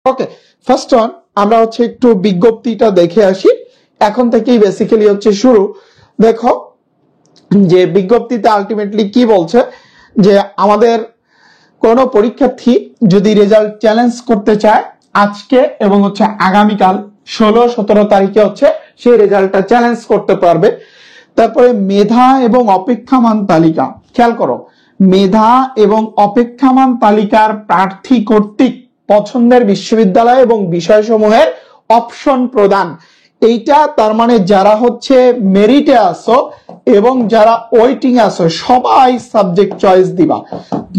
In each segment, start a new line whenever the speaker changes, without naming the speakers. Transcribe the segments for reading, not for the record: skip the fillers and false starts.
ওকে, first one আমরা হচ্ছে একটু বিজ্ঞপ্তিটা দেখে আসি। এখন থেকেই বেসিক্যালি হচ্ছে শুরু। দেখো যে বিজ্ঞপ্তিতে আলটিমেটলি কি বলছে, যে আমাদের কোন পরীক্ষার্থী যদি রেজাল্ট চ্যালেঞ্জ করতে চায় আজকে এবং হচ্ছে আগামীকাল 16-17 তারিখে হচ্ছে সেই রেজাল্টটা চ্যালেঞ্জ করতে পারবে। তারপরে মেধা এবং অপেক্ষামান তালিকা, খেয়াল করো, মেধা এবং অপেক্ষামান তালিকার প্রার্থী কর্তৃক পছন্দের বিশ্ববিদ্যালয় এবং বিষয়সমূহের অপশন প্রদান। এইটা তার মানে যারা হচ্ছে মেরিটে আসো এবং যারা ওয়েটিং আসো সবাই সাবজেক্ট চয়েস দিবা।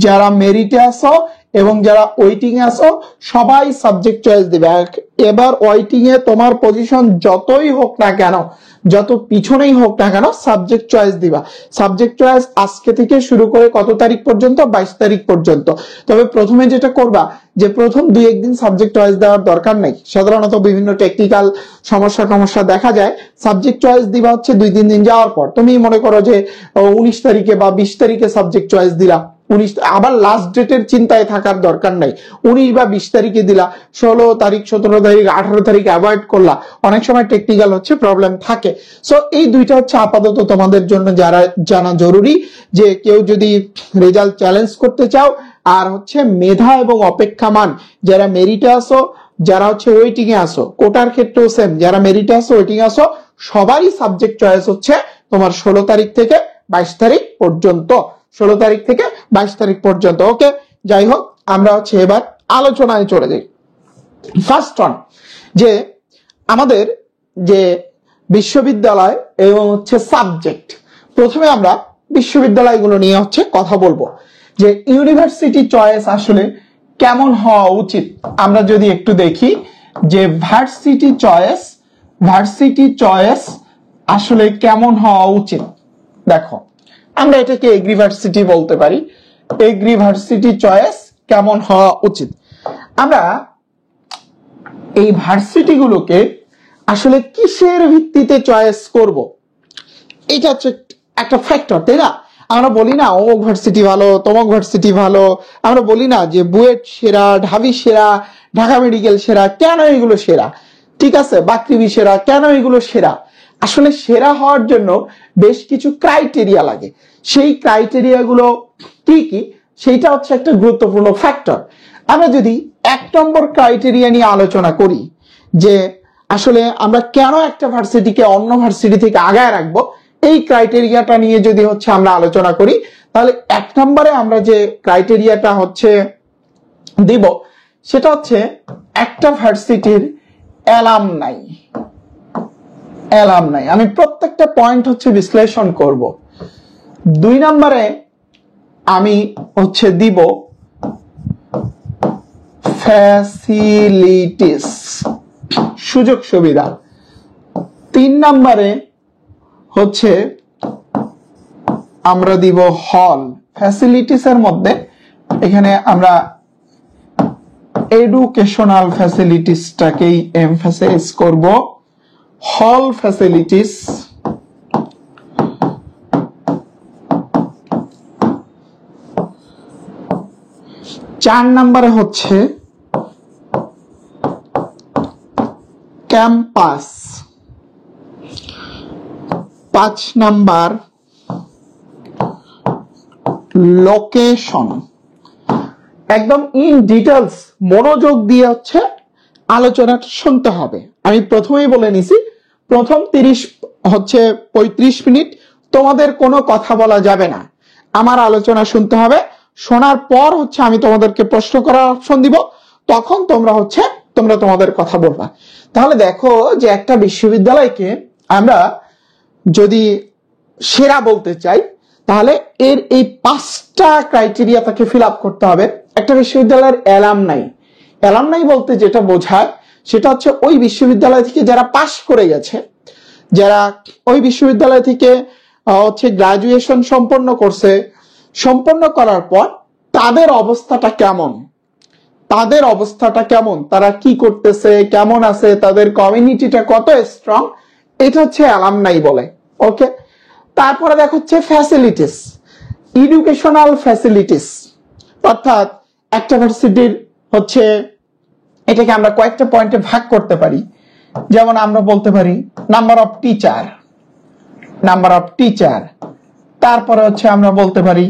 যারা মেরিটে আসো এবং যারা ওয়েটিং আসো সবাই সাবজেক্ট চয়েস দিবে। এবার ওয়েটিং এ তোমার পজিশন যতই হোক না কেন, যত পিছনেই হোক না কেন, সাবজেক্ট চয়েস দিবা। সাবজেক্ট চয়েস আজকে থেকে শুরু করে কত তারিখ পর্যন্ত? 22 তারিখ পর্যন্ত। তবে প্রথমে যেটা করবা, যে প্রথম 2-1 দিন সাবজেক্ট চয়েস দেওয়ার দরকার নেই। সাধারণত বিভিন্ন টেকনিক্যাল সমস্যা দেখা যায়। সাবজেক্ট চয়েস দিবা হচ্ছে 2-3 দিন যাওয়ার পর। তুমি মনে করো যে 19 তারিখে বা 20 তারিখে সাবজেক্ট চয়েস দিলা, 19 আবার লাস্ট ডেটের চিন্তায় থাকার দরকার নাই। 19 বা 20 তারিখে দিলা, 16 তারিখ, 17 তারিখ, 18 তারিখ অ্যাভয়েড করলা। অনেক সময় টেকনিক্যাল হচ্ছে প্রবলেম থাকে। সো এই দুইটা হচ্ছে আপাতত তোমাদের জন্য যারা জানা জরুরি, যে কেউ যদি রেজাল্ট চ্যালেঞ্জ করতে চাও আর হচ্ছে মেধা এবং অপেক্ষামান, যারা মেরিটে আসো, যারা হচ্ছে ওয়েটিং এ আসো, কোটার ক্ষেত্রেও সেম, যারা মেরিটে আসো ওয়েটিং আসো সবারই সাবজেক্ট চয়েস হচ্ছে তোমার 16 তারিখ থেকে 22 তারিখ পর্যন্ত। 16 তারিখ থেকে 22 তারিখ পর্যন্ত। ওকে, যাই হোক আমরা হচ্ছে এবার আলোচনায় চলে যাই। ফার্স্ট ওয়ান, যে আমাদের যে বিশ্ববিদ্যালয় এবং হচ্ছে সাবজেক্ট। প্রথমে আমরা বিশ্ববিদ্যালয়গুলো নিয়ে হচ্ছে কথা বলবো, যে ইউনিভার্সিটি চয়েস আসলে কেমন হওয়া উচিত। আমরা যদি একটু দেখি যে ভার্সিটি চয়েস আসলে কেমন হওয়া উচিত। দেখো আমরা এটাকে এগ্রিভার্সিটি বলতে পারি। এগ্রিভার্সিটি চয়েস কেমন হওয়া উচিত। আমরা এই ভার্সিটি গুলোকে আসলে কিসের ভিত্তিতে চয়েস করব, এটা হচ্ছে একটা ফ্যাক্টর, তাই না? আমরা বলি না অমুক ভার্সিটি ভালো, তমুক ভার্সিটি ভালো। আমরা বলি না যে বুয়েট সেরা, ঢাবি সেরা, ঢাকা মেডিকেল সেরা। কেন এগুলো সেরা? ঠিক আছে, বাকৃবি সেরা, কেন এগুলো সেরা? আসলে সেরা হওয়ার জন্য বেশ কিছু ক্রাইটেরিয়া লাগে। সেই ক্রাইটেরিয়া গুলো কি কি, সেইটা হচ্ছে একটা গুরুত্বপূর্ণ ফ্যাক্টর। আমরা যদি 1 নম্বর ক্রাইটেরিয়া নিয়ে আলোচনা করি, যে আসলে আমরা কেন একটা ভার্সিটিকে অন্য ভার্সিটি থেকে আগায় রাখবো, এই ক্রাইটেরিয়াটা নিয়ে যদি হচ্ছে আমরা আলোচনা করি, তাহলে 1 নম্বরে আমরা যে ক্রাইটেরিয়াটা হচ্ছে দিব, সেটা হচ্ছে একটা ভার্সিটির অ্যালামনাই। আমি প্রত্যেকটা পয়েন্ট হচ্ছে বিশ্লেষণ করব। 2 নম্বরে আমি হচ্ছে দিব ফ্যাসিলিটিস, সুযোগ সুবিধা। 3 নম্বরে হচ্ছে আমরা দিব হল। ফ্যাসিলিটিস এর মধ্যে এখানে আমরা এডুকেশনাল ফ্যাসিলিটিসটাকেই এমফাসাইজ করব। হল ফ্যাসিলিটিস। 4 নম্বরে হচ্ছে ক্যাম্পাস। 5 number location. একদম ইন ডিটেলস মনোযোগ দিয়ে হচ্ছে আলোচনাটা শুনতে হবে। আমি প্রথমেই বলে নিছি, প্রথম 35 মিনিট তোমাদের কোনো কথা বলা যাবে না, আমার আলোচনা শুনতে হবে। শোনার পর হচ্ছে আমি তোমাদেরকে প্রশ্ন করার অপশন দিব, তখন তোমরা তোমাদের কথা বলবা। তাহলে দেখো যে একটা বিশ্ববিদ্যালয়কে আমরা যদি সেরা বলতে চাই, তাহলে এর এই 5টা ক্রাইটেরিয়া তাকে ফিল আপ করতে হবে। একটা বিশ্ববিদ্যালয়ের অ্যালামনাই বলতে যেটা বোঝায়, সেটা হচ্ছে ওই বিশ্ববিদ্যালয় থেকে যারা পাশ করে গেছে, যারা ওই বিশ্ববিদ্যালয় থেকে হচ্ছে গ্রাজুয়েশন সম্পন্ন করছে, সম্পন্ন করার পর তাদের অবস্থাটা কেমন, তারা কি করতেছে, কেমন আছে, তাদের কমিউনিটিটা কত স্ট্রং, এটা হচ্ছে অ্যালামনাই বলে। ওকে, তারপরে দেখো হচ্ছে ফ্যাসিলিটিস, এডুকেশনাল ফ্যাসিলিটিস, অর্থাৎ একটা ভার্সিটির হচ্ছে এটাকে আমরা কয়েকটা পয়েন্টে ভাগ করতে পারি। যেমন আমরা বলতে পারি নাম্বার অফ টিচার, তারপরে হচ্ছে আমরা বলতে পারি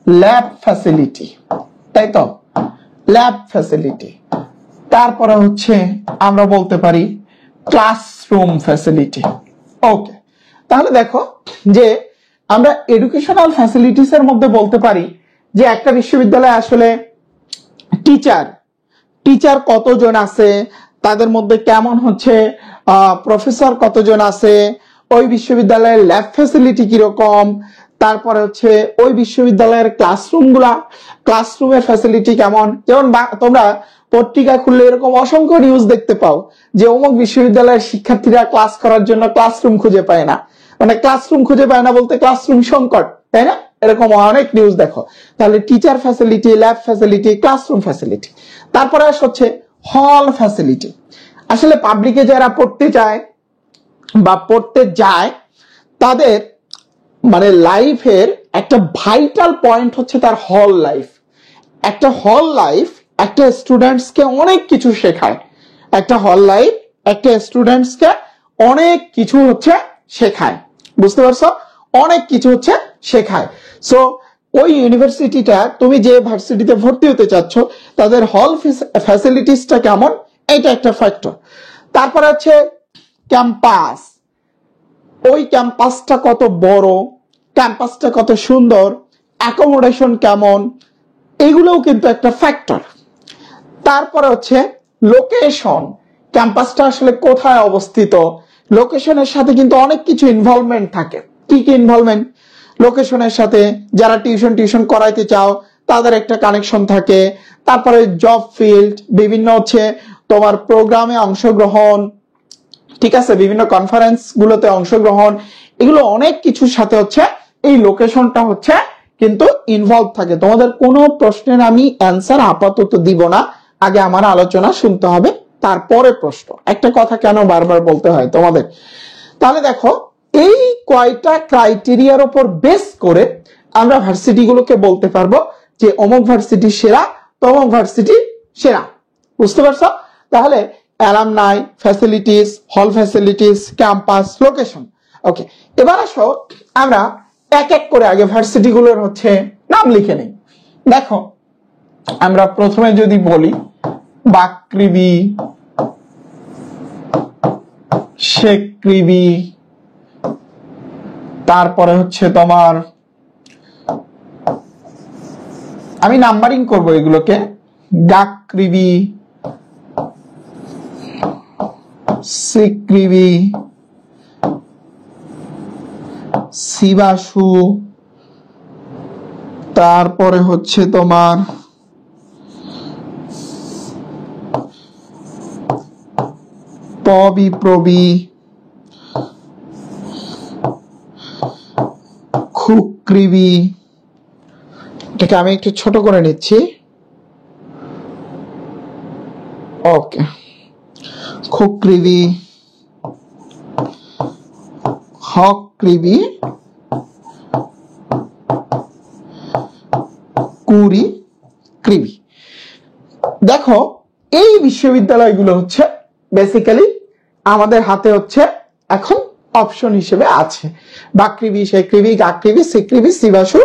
ল্যাব ফ্যাসিলিটি, তাই তো, ল্যাব ফ্যাসিলিটি, তারপরে হচ্ছে আমরা বলতে পারি ক্লাসরুম ফ্যাসিলিটি। ওকে, তাহলে দেখো যে আমরা এডুকেশনাল ফ্যাসিলিটিস এর মধ্যে বলতে পারি যে একটা বিশ্ববিদ্যালয়ে আসলে টিচার কতজন আছে, তাদের মধ্যে কেমন হচ্ছে প্রফেসর কতজন আছে, ওই বিশ্ববিদ্যালয়ের ল্যাব ফ্যাসিলিটি কিরকম, তারপরে হচ্ছে ওই বিশ্ববিদ্যালয়ের ক্লাসরুমের ফ্যাসিলিটি কেমন। যেমন তোমরা পত্রিকা খুললে এরকম অসংখ্য নিউজ দেখতে পাও যে অমুক বিশ্ববিদ্যালয়ের শিক্ষার্থীরা ক্লাস করার জন্য ক্লাসরুম খুঁজে পায় না, মানে ক্লাসরুম খুঁজে পায় না বলতে ক্লাসরুম সংকট, তাই না? এরকম অনেক নিউজ দেখো। তাহলে teacher facility, lab facility, classroom facility. তারপরে হচ্ছে হল ফ্যাসিলিটি। আসলে পাবলিকে যারা পড়তে চায় বা পড়তে যায় তাদের মানে লাইফের একটা ভাইটাল পয়েন্ট হচ্ছে তার হল লাইফ। একটা হল লাইফ একটা স্টুডেন্টসকে অনেক কিছু শেখায়। একটা হল লাইফ একটা স্টুডেন্টসকে অনেক কিছু হচ্ছে শেখায়, বুঝতে পারছো? অনেক কিছু হচ্ছে শেখায়। সো ওই ইউনিভার্সিটিটা, তুমি যে ভার্সিটিতে ভর্তি হতে চাচ্ছ তাদের হল ফ্যাসিলিটিসটা কেমন, এটা একটা ফ্যাক্টর। তারপরে হচ্ছে ক্যাম্পাস, ওই ক্যাম্পাসটা কত বড়, ক্যাম্পাসটা কত সুন্দর, অ্যাকোমোডেশন কেমন, এগুলোও কিন্তু একটা ফ্যাক্টর। তারপরে হচ্ছে লোকেশন, ক্যাম্পাসটা আসলে কোথায় অবস্থিত, লোকেশনের সাথে কিন্তু অনেক কিছু ইনভলভমেন্ট থাকে। কি কি ইনভলভমেন্ট? লোকেশনের সাথে যারা টিউশন করাইতে চাও তাদের একটা কানেকশন থাকে। তারপরে জব ফিল্ড, বিভিন্ন হচ্ছে তোমার প্রোগ্রামে অংশগ্রহণ, ঠিক আছে, বিভিন্ন কনফারেন্স গুলোতে অংশগ্রহণ, এগুলো অনেক কিছুর সাথে হচ্ছে এই লোকেশনটা হচ্ছে কিন্তু ইনভলভ থাকে। তোমাদের কোনো প্রশ্নের আমি অ্যান্সার আপাতত দিব না, আগে আমার আলোচনা শুনতে হবে, তারপরে প্রশ্ন। একটা কথা কেন বারবার বলতে হয় তোমাদের? তাহলে দেখো এই কয়টা ক্রাইটেরিয়ার উপর বেস করে আমরা ভার্সিটিগুলোকে বলতে পারবো যে অমুক ভার্সিটি সেরা, তমুক ভার্সিটি সেরা, বুঝতে পারছো? তাহলে অ্যালামনাই, ফ্যাসিলিটিস, হল ফ্যাসিলিটিস, ক্যাম্পাস, লোকেশন। ওকে, এবার আসো আমরা এক এক করে আগে ভার্সিটিগুলোর হচ্ছে নাম লিখে নেই। দেখো আমরা প্রথমে যদি বলি বাকৃবি, শেকৃবি, তারপরে হচ্ছে তোমার, আমি নাম্বারিং করব এগুলোকে, গাকৃবি, সিকৃবি, শিবাশু, তারপরে হচ্ছে তোমার পবিপ্রবি, খুকৃবি, এটাকে আমি একটু ছোট করে নিচ্ছি। ওকে, খুকৃবি, হকৃবি, কুড়িকৃবি। দেখো এই বিশ্ববিদ্যালয়গুলো হচ্ছে বেসিক্যালি আমাদের হাতে হচ্ছে এখন অপশন হিসেবে আছে। বাকৃবি, শেকৃবি, গাকৃবি, সিকৃবি, শিবাশু,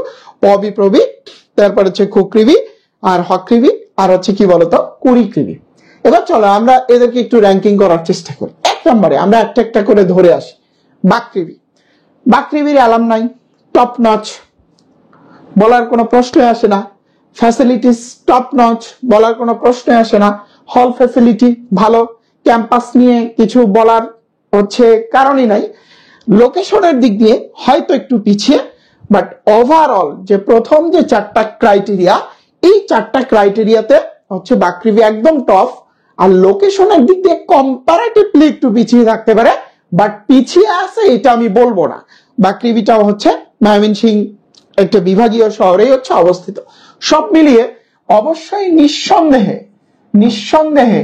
পবিপ্রবি, তারপর হচ্ছে খুকৃবি আর হকৃবি, আর হচ্ছে কি বলতো কুড়িকৃবি। এবার চলো আমরা এদেরকে একটু র্যাঙ্কিং করার চেষ্টা করি। এক নম্বরে আমরা একটা একটা করে ধরে আসি। বাকৃবি, বাকৃবির অ্যালামনাই টপ নচ, বলার কোনো প্রশ্ন আসে না। ফ্যাসিলিটিস টপ নচ, বলার কোনো প্রশ্ন আসে না। হল ফ্যাসিলিটি ভালো, ক্যাম্পাস নিয়ে কিছু বলার হচ্ছে কারণই নাই। লোকেশনের দিক দিয়ে হয়তো একটু পিছিয়ে, বাট ওভারঅল যে প্রথম যে চারটা ক্রাইটেরিয়া, এই চারটা ক্রাইটেরিয়াতে হচ্ছে বাকৃবি একদম টপ। আর লোকেশনের দিক দিয়ে কম্পারেটিভলি একটু পিছিয়ে থাকতে পারে, বাট পিছিয়ে আছে এটা আমি বলবো না। বাকৃবিটাও হচ্ছে ময়মনসিংহ একটা বিভাগীয় শহরেই হচ্ছে অবস্থিত। সব মিলিয়ে অবশ্যই নিঃসন্দেহে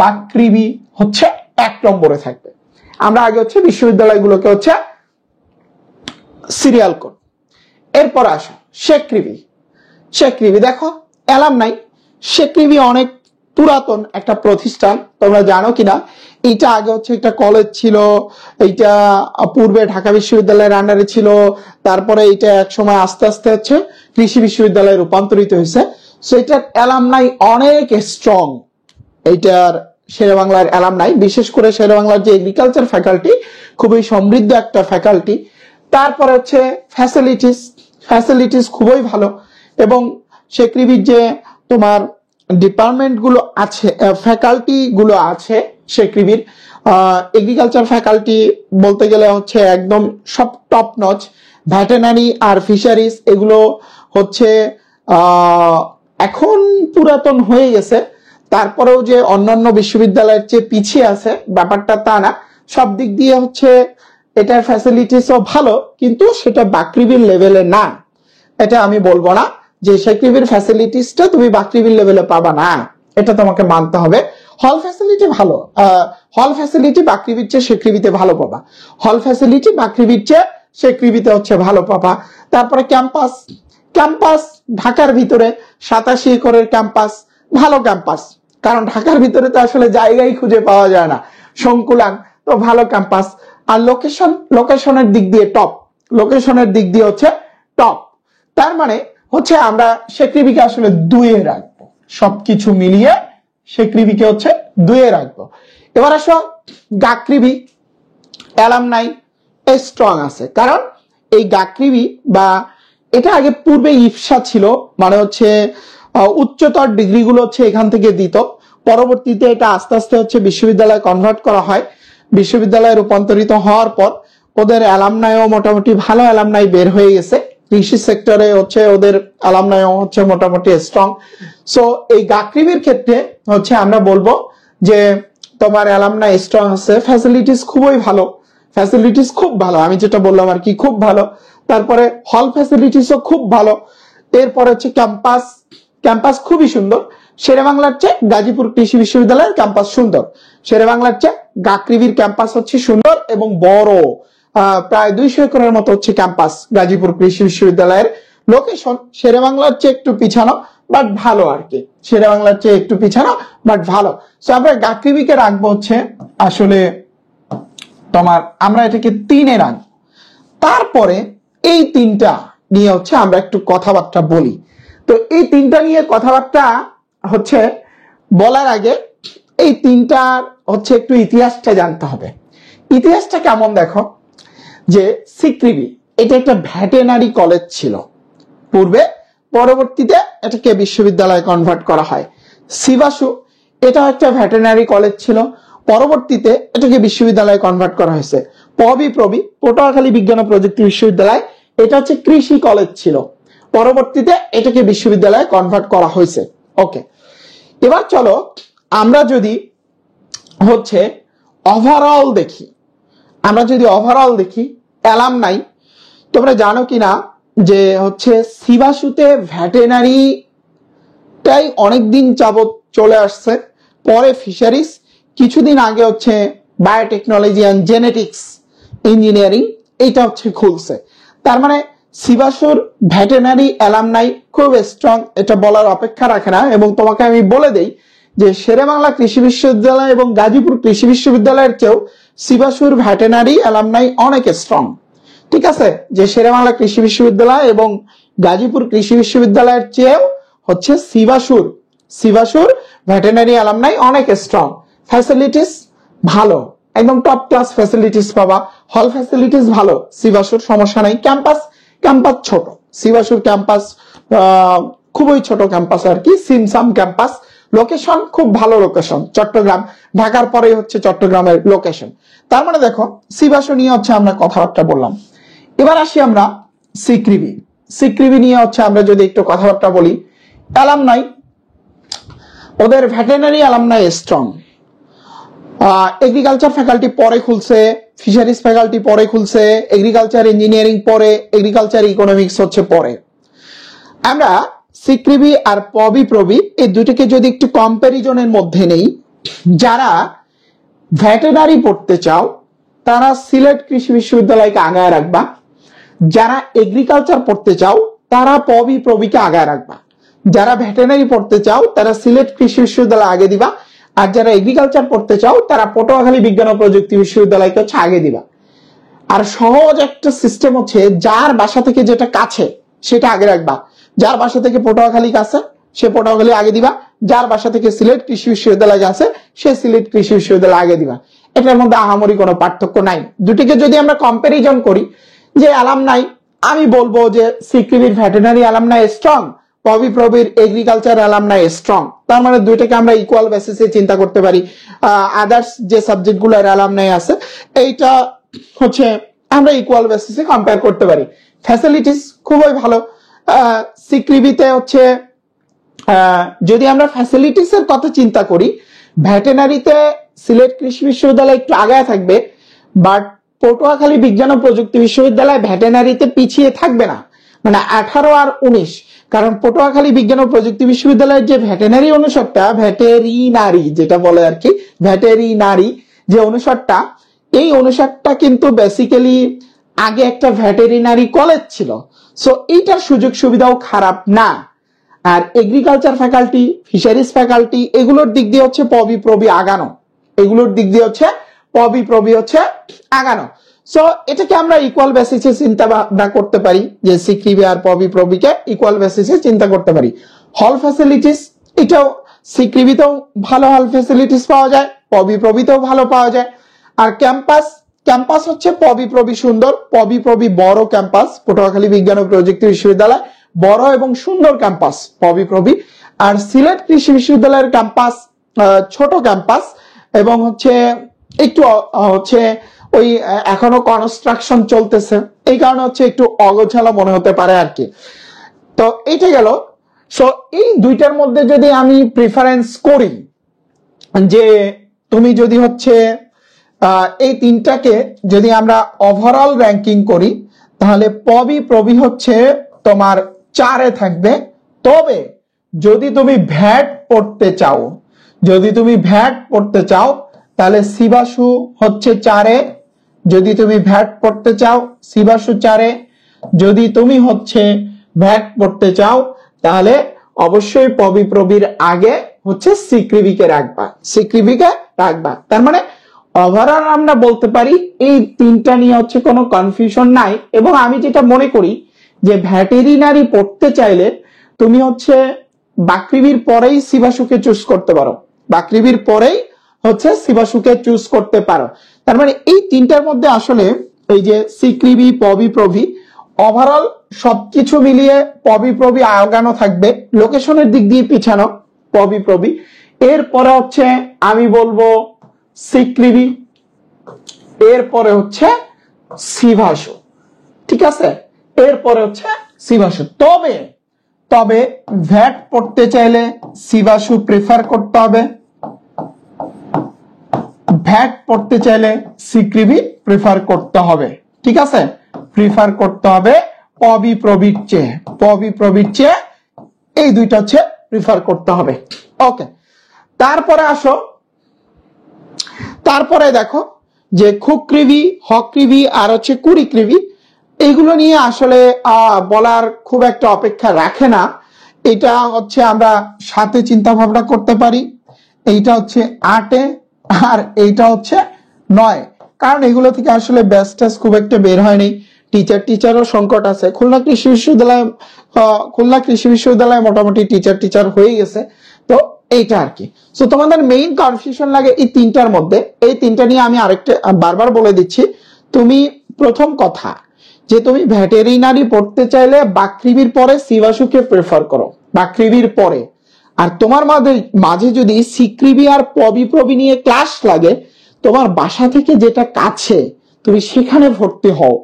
বাকৃবি হচ্ছে এক নম্বরে থাকবে। আমরা আগে হচ্ছে বিশ্ববিদ্যালয়গুলোকে হচ্ছে সিরিয়াল কোড। এরপর আসো শেকৃবি। দেখো অ্যালামনাই, শেকৃবি অনেক পুরাতন একটা প্রতিষ্ঠান, তোমরা জানো কিনা। এটা আগে হচ্ছে একটা কলেজ ছিল, এইটা পূর্বে ঢাকা বিশ্ববিদ্যালয়ের আন্ডারে ছিল, তারপরে এটা এক সময় আস্তে আস্তে হচ্ছে কৃষি বিশ্ববিদ্যালয়ে রূপান্তরিত হয়েছে। সো এটার অ্যালামনাই অনেক স্ট্রং। এইটার শেরেবাংলার অ্যালামনাই, বিশেষ করে শেরেবাংলার যে এগ্রিকালচার ফ্যাকাল্টি খুবই সমৃদ্ধ একটা ফ্যাকাল্টি। তারপরে হচ্ছে ফ্যাসিলিটিস খুবই ভালো, এবং শেকৃবির যে তোমার ডিপার্টমেন্ট গুলো আছে, ফ্যাকাল্টি গুলো আছে শেকৃবির, এগ্রিকালচার ফ্যাকাল্টি বলতে গেলে হচ্ছে একদম সব টপ নচ। ভেটেনারি আর ফিশারিজ এগুলো হচ্ছে এখন পুরাতন হয়ে গেছে, তারপরেও যে অন্যান্য বিশ্ববিদ্যালয়ের চেয়ে পিছিয়ে আছে ব্যাপারটা তা না। সব দিক দিয়ে হচ্ছে এটার ফ্যাসিলিটিসও ভালো, কিন্তু সেটা বাকৃবির লেভেলে না। এটা আমি বলবো না যে শেকৃবির ফ্যাসিলিটিসটা তুমি বাকৃবির লেভেলে পাবা না, এটা তোমাকে মানতে হবে। হল ফ্যাসিলিটি ভালো, হল ফ্যাসিলিটি বাকৃবির চেয়ে শেকৃবিতে ভালো পাবা, হল ফ্যাসিলিটি বাকৃবির চেয়ে শেকৃবিতে হচ্ছে ভালো পাবা। তারপরে ক্যাম্পাস ঢাকার ভিতরে 87 একরের ক্যাম্পাস, ভালো ক্যাম্পাস, কারণ ঢাকার ভিতরে তো আসলে জায়গাই খুঁজে পাওয়া যায় না, সংকুলান, তো ভালো ক্যাম্পাস। আর লোকেশনের দিক দিয়ে টপ, লোকেশনের দিক দিয়ে হচ্ছে টপ। তার মানে হচ্ছে আমরা শেকৃবিকে আসলে 2-এ রাখবো, সবকিছু মিলিয়ে শেকৃবিকে হচ্ছে 2-এ রাখবো। এবার আসো গাকৃবি অ্যালামনাই স্ট্রং আছে, কারণ এই গাকৃবি বা এটা আগে পূর্বে ইফসা ছিল, মানে হচ্ছে উচ্চতর ডিগ্রি গুলো হচ্ছে এখান থেকে দিত। পরবর্তীতে এটা আস্তে আস্তে হচ্ছে বিশ্ববিদ্যালয়ে কনভার্ট করা হয়। বিশ্ববিদ্যালয়ে রূপান্তরিত হওয়ার পর ওদের অ্যালামনাইও মোটামুটি ভালো অ্যালামনাই বের হয়ে গেছে। কৃষি সেক্টরে হচ্ছে ওদের অ্যালামনাইও হচ্ছে মোটামুটি স্ট্রং। সো এই গাকৃবির ক্ষেত্রে হচ্ছে আমরা বলবো যে তোমার অ্যালামনাই স্ট্রং আছে, ফ্যাসিলিটিস খুবই ভালো, ফ্যাসিলিটিস খুব ভালো, আমি যেটা বললাম আর কি, খুব ভালো। তারপরে হল ফ্যাসিলিটিসও খুব ভালো। এরপর হচ্ছে ক্যাম্পাস খুবই সুন্দর। শেরেবাংলার চেয়ে গাজীপুর কৃষি বিশ্ববিদ্যালয়ের ক্যাম্পাস সুন্দর, শেরেবাংলার চেয়ে গাকৃবির ক্যাম্পাস হচ্ছে সুন্দর এবং বড়, প্রায় 200 একরের মতো হচ্ছে ক্যাম্পাস গাজীপুর কৃষি বিশ্ববিদ্যালয়ের। লোকেশন শেরেবাংলার চেয়ে একটু পিছানো, বাট ভালো আর কি, শেরেবাংলার চেয়ে একটু পিছানো বাট ভালো। সো আমরা গাকৃবিকে রাখবো হচ্ছে আসলে তোমার, আমরা এটাকে 3-এ রাখবো। তারপরে এই 3টা নিয়ে হচ্ছে আমরা একটু কথাবার্তা বলি। তো এই 3টা নিয়ে কথাবার্তা হচ্ছে বলার আগে এই 3টার হচ্ছে একটু ইতিহাসটা জানতে হবে। ইতিহাসটা কেমন দেখো, যে সিকৃবি এটা একটা ভেটেনারি কলেজ ছিল পূর্বে, পরবর্তীতে এটাকে বিশ্ববিদ্যালয়ে কনভার্ট করা হয়। সিবাসু এটা একটা ভেটেনারি কলেজ ছিল, পরবর্তীতে এটাকে বিশ্ববিদ্যালয়ে কনভার্ট করা হয়েছে। পবিপ্রবি পটুয়াখালী বিজ্ঞান ও প্রযুক্তি বিশ্ববিদ্যালয়, এটা হচ্ছে কৃষি কলেজ ছিল, পরবর্তীতে এটাকে বিশ্ববিদ্যালয়ে কনভার্ট করা হয়েছে। ওকে, এবার চলো আমরা যদি হচ্ছে ওভারঅল দেখি, অ্যালামনাই তোমরা জানো কিনা যে হচ্ছে সিবাসুতে ভেটেনারিটাই অনেকদিন যাবত চলে আসছে, পরে ফিশারিজ, কিছুদিন আগে হচ্ছে বায়োটেকনোলজি অ্যান্ড জেনেটিক্স ইঞ্জিনিয়ারিং এইটা হচ্ছে খুলছে। তার মানে সিবাসুর ভেটেনারি অ্যালামনাই খুব স্ট্রং, এটা বলার অপেক্ষা রাখে না। এবং তোমাকে আমি বলে দেই যে শেরেবাংলা কৃষি বিশ্ববিদ্যালয় এবং গাজীপুর কৃষি বিশ্ববিদ্যালয়ের চেয়েও সিবাসুর ভেটেনারি অ্যালামনাই অনেক স্ট্রং। ঠিক আছে, যে শেরেবাংলা কৃষি বিশ্ববিদ্যালয় এবং গাজীপুর কৃষি বিশ্ববিদ্যালয়ের চেয়েও হচ্ছে সিবাসুর ভেটেনারি অ্যালামনাই অনেক স্ট্রং। ফ্যাসিলিটিস ভালো, একদম টপ ক্লাস ফ্যাসিলিটিস পাবা, হল ফ্যাসিলিটিস ভালো, সিবাসুর সমস্যা নাই। ক্যাম্পাস ছোট, সিবাসুর ক্যাম্পাস খুবই ছোট ক্যাম্পাস আর কি, সিমসাম ক্যাম্পাস। লোকেশন খুব ভালো লোকেশন, চট্টগ্রাম, ঢাকার পরেই হচ্ছে চট্টগ্রামের লোকেশন। তার মানে দেখো সিবাসু নিয়ে হচ্ছে আমরা কথাবার্তা বললাম। এবার আসি আমরা সিকৃবি নিয়ে হচ্ছে আমরা যদি একটু কথাবার্তা বলি। অ্যালামনাই, ওদের veterinary alumni strong. Agriculture faculty পরে খুলছে, ফিশারিজ ফ্যাকাল্টি পরে খুলছে, এগ্রিকালচার ইঞ্জিনিয়ারিং পরে, এগ্রিকালচার ইকোনমিক্স হচ্ছে পরে। আমরা সিকৃবি আর পবিপ্রবি এই দুটোকে যদি একটু কম্পারিজনের মধ্যে নেই, যারা ভেটেনারি পড়তে চাও তারা সিলেট কৃষি বিশ্ববিদ্যালয়কে আগায় রাখবা, যারা এগ্রিকালচার পড়তে চাও তারা পবিপ্রবিকে আগায় রাখবা। যারা ভেটেরিনারি পড়তে চাও তারা সিলেট কৃষি বিশ্ববিদ্যালয় আগে দিবা, আর যারা এগ্রিকালচার পড়তে চাও তারা পটুয়াখালী বিজ্ঞান ও প্রযুক্তি বিশ্ববিদ্যালয়কে হচ্ছে আগে দিবা। আর সহজ একটা সিস্টেম হচ্ছে যার বাসা থেকে যেটা কাছে সেটা আগে রাখবা। যার বাসা থেকে পটুয়াখালী কাছে সে পটুয়াখালী আগে দিবা, যার বাসা থেকে সিলেট কৃষি বিশ্ববিদ্যালয় আছে সে সিলেট কৃষি বিশ্ববিদ্যালয় আগে দিবা। এটার মধ্যে আহামরি কোনো পার্থক্য নাই। দুটিকে যদি আমরা কম্পারিজন করি, যে অ্যালামনাই আমি বলবো যে সিকিবির ভেটেরিনারি অ্যালামনাই স্ট্রং, পবিপ্রবির এগ্রিকালচার অ্যালামনাই স্ট্রং, তার মানে দুইটাকে আমরা ইকুয়াল বেসিসে চিন্তা করতে পারি। আদার্স যে সাবজেক্ট গুলোর অ্যালামনাই আছে এইটা হচ্ছে আমরা ইকুয়াল বেসিসে কম্পেয়ার করতে পারি। ফ্যাসিলিটিস খুবই ভালো। সিকিবিতে হচ্ছে যদি আমরা ফ্যাসিলিটিস এর কথা চিন্তা করি, ভেটেরিনারিতে সিলেট কৃষি বিশ্ববিদ্যালয় একটু আগায় থাকবে, বাট পটুয়াখালী বিজ্ঞান ও প্রযুক্তি বিশ্ববিদ্যালয় ভেটেরিনারিতে পিছিয়ে থাকবে না, মানে 18 আর 19। কারণ পটুয়াখালী বিজ্ঞান ও প্রযুক্তি বিশ্ববিদ্যালয়ের যে ভেটেরিনারি অনুষদটা, ভেটেরিনারি যেটা বলে আর কি, ভেটেরিনারি যে অনুষদটা, এই অনুষদটা কিন্তু বেসিক্যালি আগে একটা ভেটেরিনারি কলেজ ছিল। সো এইটার সুযোগ সুবিধাও খারাপ না। আর এগ্রিকালচার ফ্যাকাল্টি, ফিশারিজ ফ্যাকাল্টি এগুলোর দিক দিয়ে হচ্ছে পবিপ্রবি আগানো, এগুলোর দিক দিয়ে হচ্ছে পবিপ্রবি হচ্ছে আগানো। সো এটাকে আমরা ইকুয়াল বেসিসে চিন্তা ভাবনা করতে পারি, যে সিকিবি আর পবিপ্রবিকে ইকুয়াল বেসিসে চিন্তা করতে পারি। হল ফ্যাসিলিটিস, এটাও সিকিবিতেও ভালো হল ফ্যাসিলিটিস পাওয়া যায়, পবিপ্রবিতেও ভালো পাওয়া যায়। আর ক্যাম্পাস, ক্যাম্পাস হচ্ছে পবিপ্রবি সুন্দর, পবিপ্রবি বড় ক্যাম্পাস, পটুয়াখালী বিজ্ঞান ও প্রযুক্তি বিশ্ববিদ্যালয় বড় এবং সুন্দর ক্যাম্পাস পবিপ্রবি। আর সিলেট কৃষি বিশ্ববিদ্যালয়ের ক্যাম্পাস ছোট ক্যাম্পাস এবং হচ্ছে একটু হচ্ছে ওই এখনো কনস্ট্রাকশন চলতেছে, এই কারণে হচ্ছে একটু অগোছালো মনে হতে পারে আর কি। তো এইটা গেল। সো এই দুইটার মধ্যে যদি আমি প্রিফারেন্স করি, যে তুমি যদি হচ্ছে এই তিনটাকে যদি আমরা ওভারঅল র্যাঙ্কিং করি, তাহলে পবিপ্রবি হচ্ছে তোমার 4-এ থাকবে। তবে যদি তুমি ভ্যাট পড়তে চাও, যদি তুমি ভ্যাট পড়তে চাও তাহলে শিবাশু হচ্ছে 4-এ। যদি তুমি ভ্যাট পড়তে চাও শিবাশু 4-এ। যদি তুমি হচ্ছে ভ্যাট পড়তে চাও তাহলে অবশ্যই পবিপ্রবির আগে হচ্ছে সিকিবিকে রাখবা, সিকিবিকে রাখবা। তার মানে ওভারঅল আমরা বলতে পারি এই তিনটা নিয়ে হচ্ছে কোনো কনফিউশন নাই। এবং আমি যেটা মনে করি যে ভেটেরিনারি পড়তে চাইলে তুমি হচ্ছে বাকৃবির পরেই শিবাশুকে চুজ করতে পারো, বাকৃবির পরেই হচ্ছে শিবাশুকে চুজ করতে পারো। তার মানে এই তিনটার মধ্যে আসলে এই যে সিকিবি পবিপ্রবি ওভারঅল সবকিছু মিলিয়ে পবিপ্রবি আগানো থাকবে, লোকেশনের দিক দিয়ে পিছানো পবিপ্রবি। এরপরে হচ্ছে আমি বলবো সিকিবি, এরপরে হচ্ছে শিবাশু, ঠিক আছে, এরপরে হচ্ছে শিবাশু। তবে তবে ভ্যাট পড়তে চাইলে শিবাশু প্রেফার করতে হবে, ভ্যাট পড়তে চাইলে সিকিবি প্রেফার করতে হবে, ঠিক আছে, প্রেফার করতে হবে পবিপ্রবির চেয়ে, পবিপ্রবির চেয়ে এই দুইটা হচ্ছে প্রেফার করতে হবে। ওকে, তারপরে আসো, তারপরে দেখো যে খুকৃবি, হকৃবি আর হচ্ছে কুড়িকৃবি, এইগুলো নিয়ে আসলে বলার খুব একটা অপেক্ষা রাখে না। এটা হচ্ছে আমরা 7-এ চিন্তা ভাবনা করতে পারি, এইটা হচ্ছে 8-এ, আর এইটা হচ্ছে 9। কারণ এগুলো থেকে আসলে ব্যাচটাস খুব একটা বের হয়নি, টিচারও সংকট আছে। খুলনা কৃষি বিশ্ববিদ্যালয় মোটামুটি টিচার হয়ে গেছে। তো এইটা আর কি। সো তোমাদের মেইন কনফিউশন লাগে এই তিনটার মধ্যে। এই তিনটা নিয়ে আমি আরেকটা বারবার বলে দিচ্ছি। তুমি প্রথম কথা যে তুমি ভেটেরিনারি পড়তে চাইলে বাকৃবির পরে শিবাশুকে প্রেফার করো, বাকৃবির পরে। আর তোমার মাঝে যদি সিকিবি আর পবিপ্রবি নিয়ে ক্লাস লাগে, তোমার বাসা থেকে যেটা কাছে তুমি সেখানে ভর্তি হও।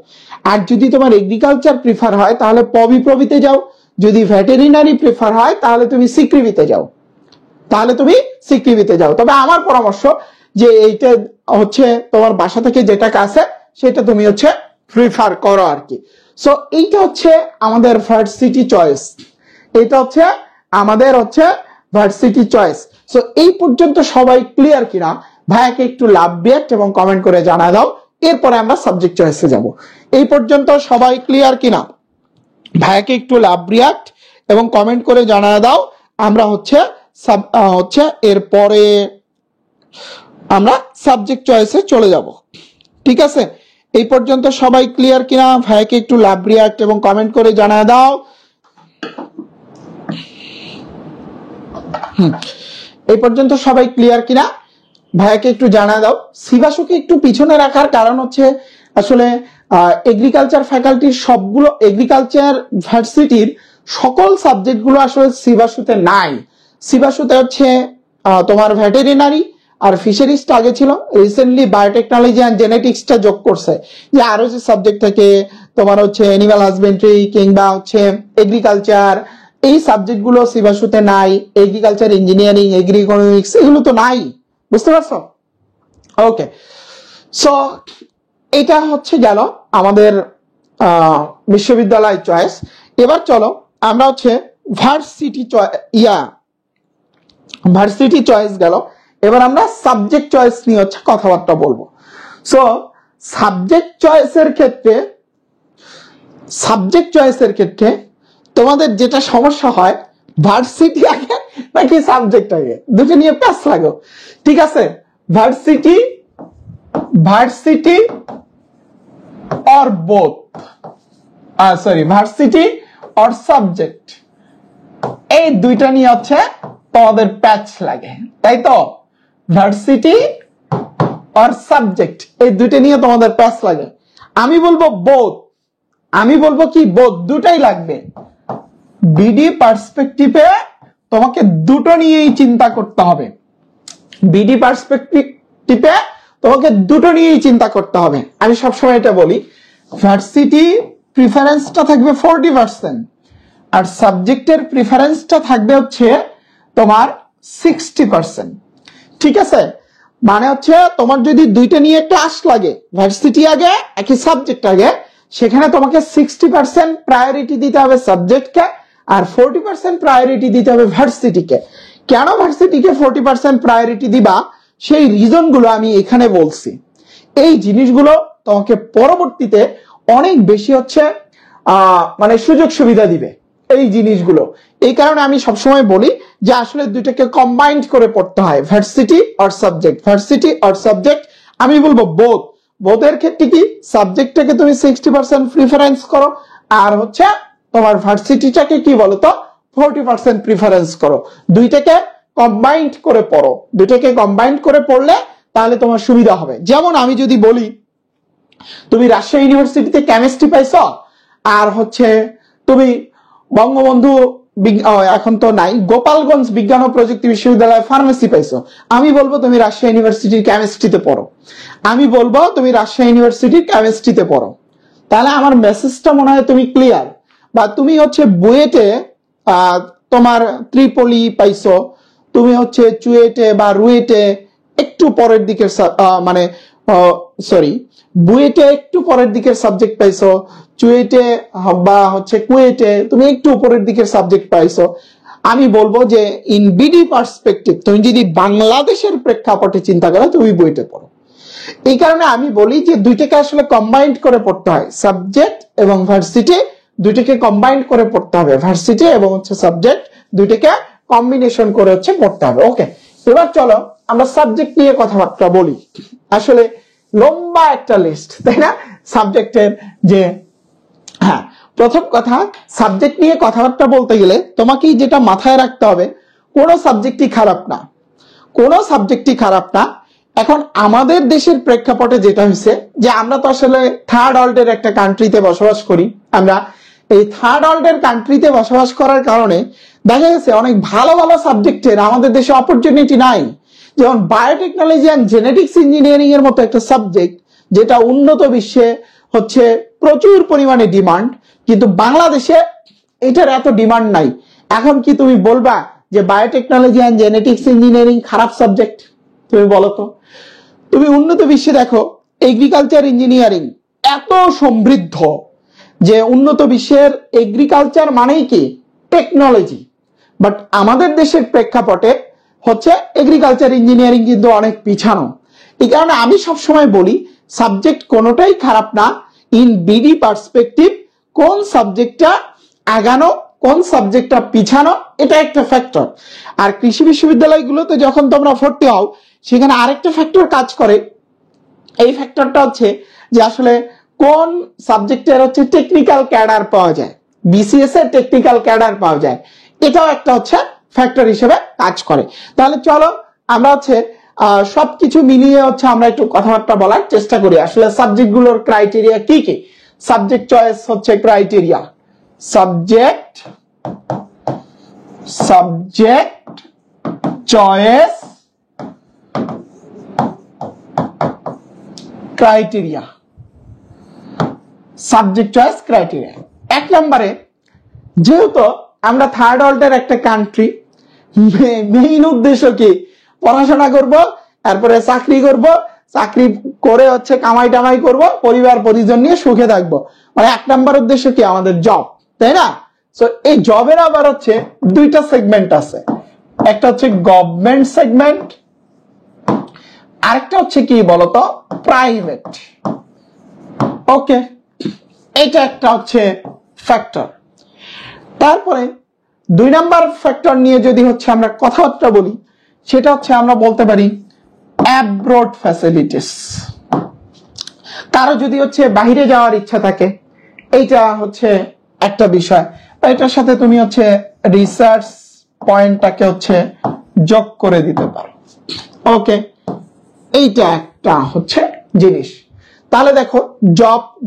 আর যদি তোমার এগ্রিকালচার প্রেফার হয় তাহলে পবিপ্রবিতে যাও, যদি ভেটেরিনারি প্রেফার হয় তাহলে তুমি সিকিবিতে যাও, তাহলে তুমি সিকিবিতে যাও। তবে আমার পরামর্শ যে এইটা হচ্ছে তোমার বাসা থেকে যেটা কাছে সেটা তুমি হচ্ছে প্রিফার করো আর কি। সো এইটা হচ্ছে আমাদের ভার্সিটি চয়েস, এটা হচ্ছে আমাদের হচ্ছে ভার্সিটি চয়েস। সো এই পর্যন্ত সবাই ক্লিয়ার কিনা ভাইয়াকে একটু লাভ রিঅ্যাক্ট এবং কমেন্ট করে জানা দাও, এরপরে আমরা সাবজেক্ট চয়েসে যাব। এই পর্যন্ত সবাই ক্লিয়ার কিনা ভাইয়াকে একটু লাভ রিঅ্যাক্ট এবং কমেন্ট করে জানায় দাও। আমরা হচ্ছে এরপরে আমরা সাবজেক্ট চয়েসে চলে যাব। ঠিক আছে, এই পর্যন্ত সবাই ক্লিয়ার কিনা? ভাইকে একটু লাভ রিয়াক্ট এবং কমেন্ট করে জানায় দাও। এই পর্যন্ত সবাই ক্লিয়ার কিনা ভাইকে একটু জানায় দাও। সিবাসুকে একটু পিছনে রাখার কারণ হচ্ছে আসলে এগ্রিকালচার ফ্যাকাল্টির সবগুলো এগ্রিকালচার ভার্সিটির সকল সাবজেক্টগুলো আসলে সিবাসুতে নাই। সিবাসুতে হচ্ছে তোমার ভেটেরিনারি আর ফিশারিজটা আগে ছিল, রিসেন্টলি বায়োটেকনোলজি অ্যান্ড জেনেটিক্সটা যোগ করছে, যে আরো যে সাবজেক্ট থাকে তোমার হচ্ছে অ্যানিমাল হাজবেন্ড্রি কিংবা হচ্ছে এগ্রিকালচার, এই সাবজেক্টগুলো সিবাসুতে নাই। এগ্রিকালচার ইঞ্জিনিয়ারিং, এগ্রি ইকোনমিক্স এগুলো তো নাই, বুঝতে পারছো? ওকে, সো এটা হচ্ছে গেল আমাদের বিশ্ববিদ্যালয় চয়েস। এবার চলো আমরা হচ্ছে ভার্সিটি চয়েস গেল, এবার আমরা সাবজেক্ট চয়েস নিয়ে হচ্ছে কথাবার্তা বলবো। সো সাবজেক্ট চয়েসের ক্ষেত্রে তোমাদের যেটা সমস্যা হয়, ভার্সিটি আগে নাকি সাবজেক্ট আগে, দুটো নিয়ে প্যাস লাগো। ঠিক আছে, varsity or both, varsity or subject, এই দুইটা নিয়ে হচ্ছে তোমাদের প্যাচ লাগে, তাই তো? ভার্সিটি অর সাবজেক্ট, এই দুইটা নিয়ে তোমাদের প্যাচ লাগে। আমি বলবো বোথ, আমি বলবো কি বোথ, দুটাই লাগবে। বিডি পার্সপেক্টিভে তোমাকে দুটো নিয়েই চিন্তা করতে হবে। বিডি পার্সপেক্টিভে তোমাকে দুটো নিয়েই চিন্তা করতে হবে। আমি সবসময় এটা বলি, ভার্সিটি প্রিফারেন্সটা থাকবে 40% আর সাবজেক্টের প্রিফারেন্সটা থাকবে হচ্ছে তোমার 60%। ঠিক আছে, মানে হচ্ছে তোমার যদি দুইটা নিয়ে ক্লাস লাগে, ভার্সিটি আগে একই সাবজেক্ট আগে, সেখানে তোমাকে 60% প্রায়োরিটি দিতে হবে সাবজেক্টকে আর 40% প্রায়োরিটি দিতে হবে ভার্সিটিকে। কেন ভার্সিটিকে 40% প্রায়োরিটি দিবা, সেই রিজনগুলো আমি এখানে বলছি। এই জিনিসগুলো তোমাকে পরবর্তীতে অনেক বেশি হচ্ছে মানে সুযোগ সুবিধা দিবে এই জিনিসগুলো। এই কারণে আমি সবসময় বলি যে আসলে দুইটাকে কম্বাইন্ড করে পড়তে হয়, ভার্সিটি অর সাবজেক্ট। আমি বলবো বোথের ক্ষেত্রে কি সাবজেক্টটাকে তুমি 60% প্রিফারেন্স করো আর হচ্ছে তোমার ভার্সিটিটাকে কি বলতো 40% প্রিফারেন্স করো। দুইটাকে কম্বাইন্ড করে পড়ো, দুইটাকে কম্বাইন্ড করে পড়লে তাহলে তোমার সুবিধা হবে। যেমন আমি যদি বলি তুমি রাজশাহী ইউনিভার্সিটিতে কেমিস্ট্রি পাইছো আর হচ্ছে তুমি বঙ্গবন্ধু এখন তো নাই, গোপালগঞ্জ বিজ্ঞান ও প্রযুক্তি বিশ্ববিদ্যালয়ে ফার্মেসি পাইছো, আমি বলবো তুমি রাজশাহী ইউনিভার্সিটির কেমিস্ট্রিতে পড়ো, তাহলে আমার মেসেজটা মনে হয় তুমি ক্লিয়ার। বা তুমি হচ্ছে বুয়েটে তোমার ত্রিপলি পাইছো, তুমি হচ্ছে চুয়েটে বা রুয়েটে একটু পরের দিকের বুয়েটে একটু পরের দিকের সাবজেক্ট পাইছো, চুয়েটে বা হচ্ছে কুয়েটে তুমি একটু উপরের দিকের সাবজেক্ট পাইছো। আমি বলবো যে ইন বিডি পার্সপেক্টিভ তুমি যদি বাংলাদেশের প্রেক্ষাপটে চিন্তা করো তুমি বুয়েটে পড়ো। এই কারণে আমি বলি যে দুইটাকে আসলে কম্বাইন্ড করে পড়তে হয়, সাবজেক্ট এবং ভার্সিটি দুইটাকে কম্বাইন্ড করে পড়তে হবে, ভার্সিটি এবং হচ্ছে সাবজেক্ট দুইটাকে কম্বিনেশন করে হচ্ছে পড়তে হবে। ওকে, এবার চলো আমরা সাবজেক্ট নিয়ে কথাবার্তা বলি। আসলে লম্বা একটা লিস্ট, তাই না, সাবজেক্টের। যে হ্যাঁ, প্রথম কথা, সাবজেক্ট নিয়ে কথাবার্তা বলতে গেলে তোমাকে যেটা মাথায় রাখতে হবে, কোনো সাবজেক্টই খারাপ না। এখন আমাদের দেশের প্রেক্ষাপটে যেটা হয়েছে যে আমরা তো আসলে থার্ড ওয়ার্ল্ডের একটা কান্ট্রিতে বসবাস করি। আমরা এই থার্ড ওয়ার্ল্ডের কান্ট্রিতে বসবাস করার কারণে দেখা গেছে অনেক ভালো ভালো সাবজেক্টের আমাদের দেশে অপরচুনিটি নাই। যেমন বায়োটেকনোলজি অ্যান্ড জেনেটিক্স ইঞ্জিনিয়ারিং এর মতো একটা সাবজেক্ট যেটা উন্নত বিশ্বে হচ্ছে প্রচুর পরিমাণে ডিমান্ড, কিন্তু বাংলাদেশে এটার এত ডিমান্ড নাই। এখন কি তুমি বলবা যে বায়োটেকনোলজি অ্যান্ড জেনেটিক্স ইঞ্জিনিয়ারিং খারাপ সাবজেক্ট? তুমি বলো তো। তুমি উন্নত বিশ্বে দেখো এগ্রিকালচার ইঞ্জিনিয়ারিং এত সমৃদ্ধ যে উন্নত বিশ্বের এগ্রিকালচার মানেই কি টেকনোলজি, বাট আমাদের দেশের প্রেক্ষাপটে হচ্ছে এগ্রিকালচার ইঞ্জিনিয়ারিং কিন্তু অনেক পিছানো। এই কারণে আমি সবসময় বলি সাবজেক্ট কোনোটাই খারাপ না। ইন বিডি পার্সপেক্টিভ কোন সাবজেক্টটা আগানো কোন সাবজেক্টটা পিছানো, এটা একটা ফ্যাক্টর। আর কৃষি বিশ্ববিদ্যালয়গুলোতে যখন তোমরা ভর্তি হও সেখানে আরেকটা ফ্যাক্টর কাজ করে। এই ফ্যাক্টরটা হচ্ছে যে আসলে কোন সাবজেক্টের হচ্ছে টেকনিক্যাল ক্যাডার পাওয়া যায়, বিসিএস এর টেকনিক্যাল ক্যাডার পাওয়া যায়, এটাও একটা হচ্ছে ফ্যাক্টর হিসেবে কাজ করে। তাহলে চলো আমরা হচ্ছে সবকিছু মিলিয়ে হচ্ছে আমরা একটু কথাবার্তা বলার চেষ্টা করি আসলে সাবজেক্টগুলোর ক্রাইটেরিয়া কি কি। সাবজেক্ট চয়েস হচ্ছে criteria, subject choice criteria, subject choice criteria. এক নম্বরে যেহেতু আমরা থার্ড ওয়ার্ল্ডের একটা কান্ট্রি, মেইন উদ্দেশ্য কি পড়াশোনা করব, তারপরে চাকরি করব, চাকরি করে হচ্ছে কামাই টামাই করব, পরিবার পরিজন নিয়ে সুখে থাকবো, মানে এক নম্বর উদ্দেশ্য কি আমাদের জব, তাই না? সো এই জবের আবার হচ্ছে দুইটা সেগমেন্ট আছে, একটা হচ্ছে গভর্নমেন্ট সেগমেন্ট, আরেকটা হচ্ছে কি বলতো প্রাইভেট। ওকে, এটা একটা হচ্ছে ফ্যাক্টর। তারপরে দুই নাম্বার ফ্যাক্টর নিয়ে যদি হচ্ছে আমরা কথাবার্তা বলি সেটা হচ্ছে আমরা বলতে পারি অ্যাব্রড ফ্যাসিলিটিস। কারো যদি হচ্ছে বাইরে যাওয়ার ইচ্ছা থাকে, এইটা হচ্ছে একটা বিষয়, এটার সাথে তুমি হচ্ছে রিসার্চ পয়েন্টটাকে হচ্ছে যোগ করে দিতে পারো। ওকে, এইটা একটা হচ্ছে জিনিস। তাহলে দেখো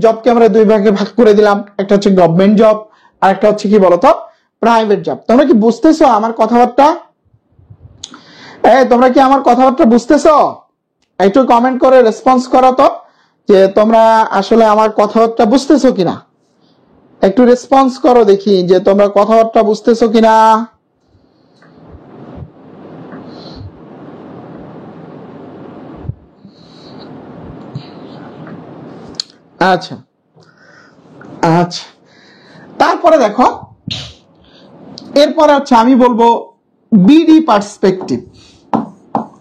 জবকে আমরা দুই ভাগে ভাগ করে দিলাম, একটা হচ্ছে গভর্নমেন্ট জব আর একটা হচ্ছে কি বলতো প্রাইভেট জব। তোমরা কি বুঝতেছো আমার কথাবার্তা? তোমরা কি আমার কথাবার্তা বুঝতেছো? একটু কমেন্ট করে রেসপন্স করো তো যে তোমরা আসলে আমার কথাবার্তা বুঝতেছো কিনা। একটু রেসপন্স করো দেখি যে তোমরা কথাবার্তা বুঝতেছো কিনা। আচ্ছা আচ্ছা, তারপরে দেখো এরপরে হচ্ছে আমি বলবো বিডি পার্সপেক্টিভ।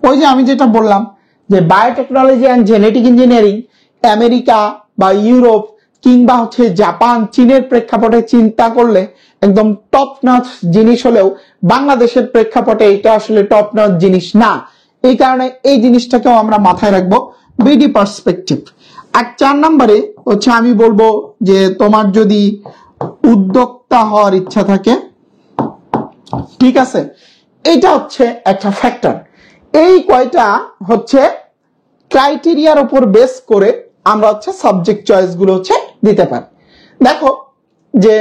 ওই যে আমি যেটা বললাম যে biotechnology and genetic engineering America বা ইউরোপ কিংবা হচ্ছে জাপান, চীনের প্রেক্ষাপটে চিন্তা করলে একদম টপ নচ জিনিস হলেও বাংলাদেশের প্রেক্ষাপটে এটা আসলে টপ নচ জিনিস না। এই কারণে এই জিনিসটাকেও আমরা মাথায় রাখবো, বিডি পার্সপেক্টিভ। আর 4 নম্বরে হচ্ছে আমি বলবো যে তোমার যদি উদ্যোক্তা হওয়ার ইচ্ছা থাকে, ঠিক আছে, এটা হচ্ছে একটা ফ্যাক্টর। এই কয়টা হচ্ছে ক্রাইটেরিয়ার উপর বেস করে আমরা হচ্ছে সাবজেক্ট চয়েস গুলো হচ্ছে দিতে পারি। দেখো যে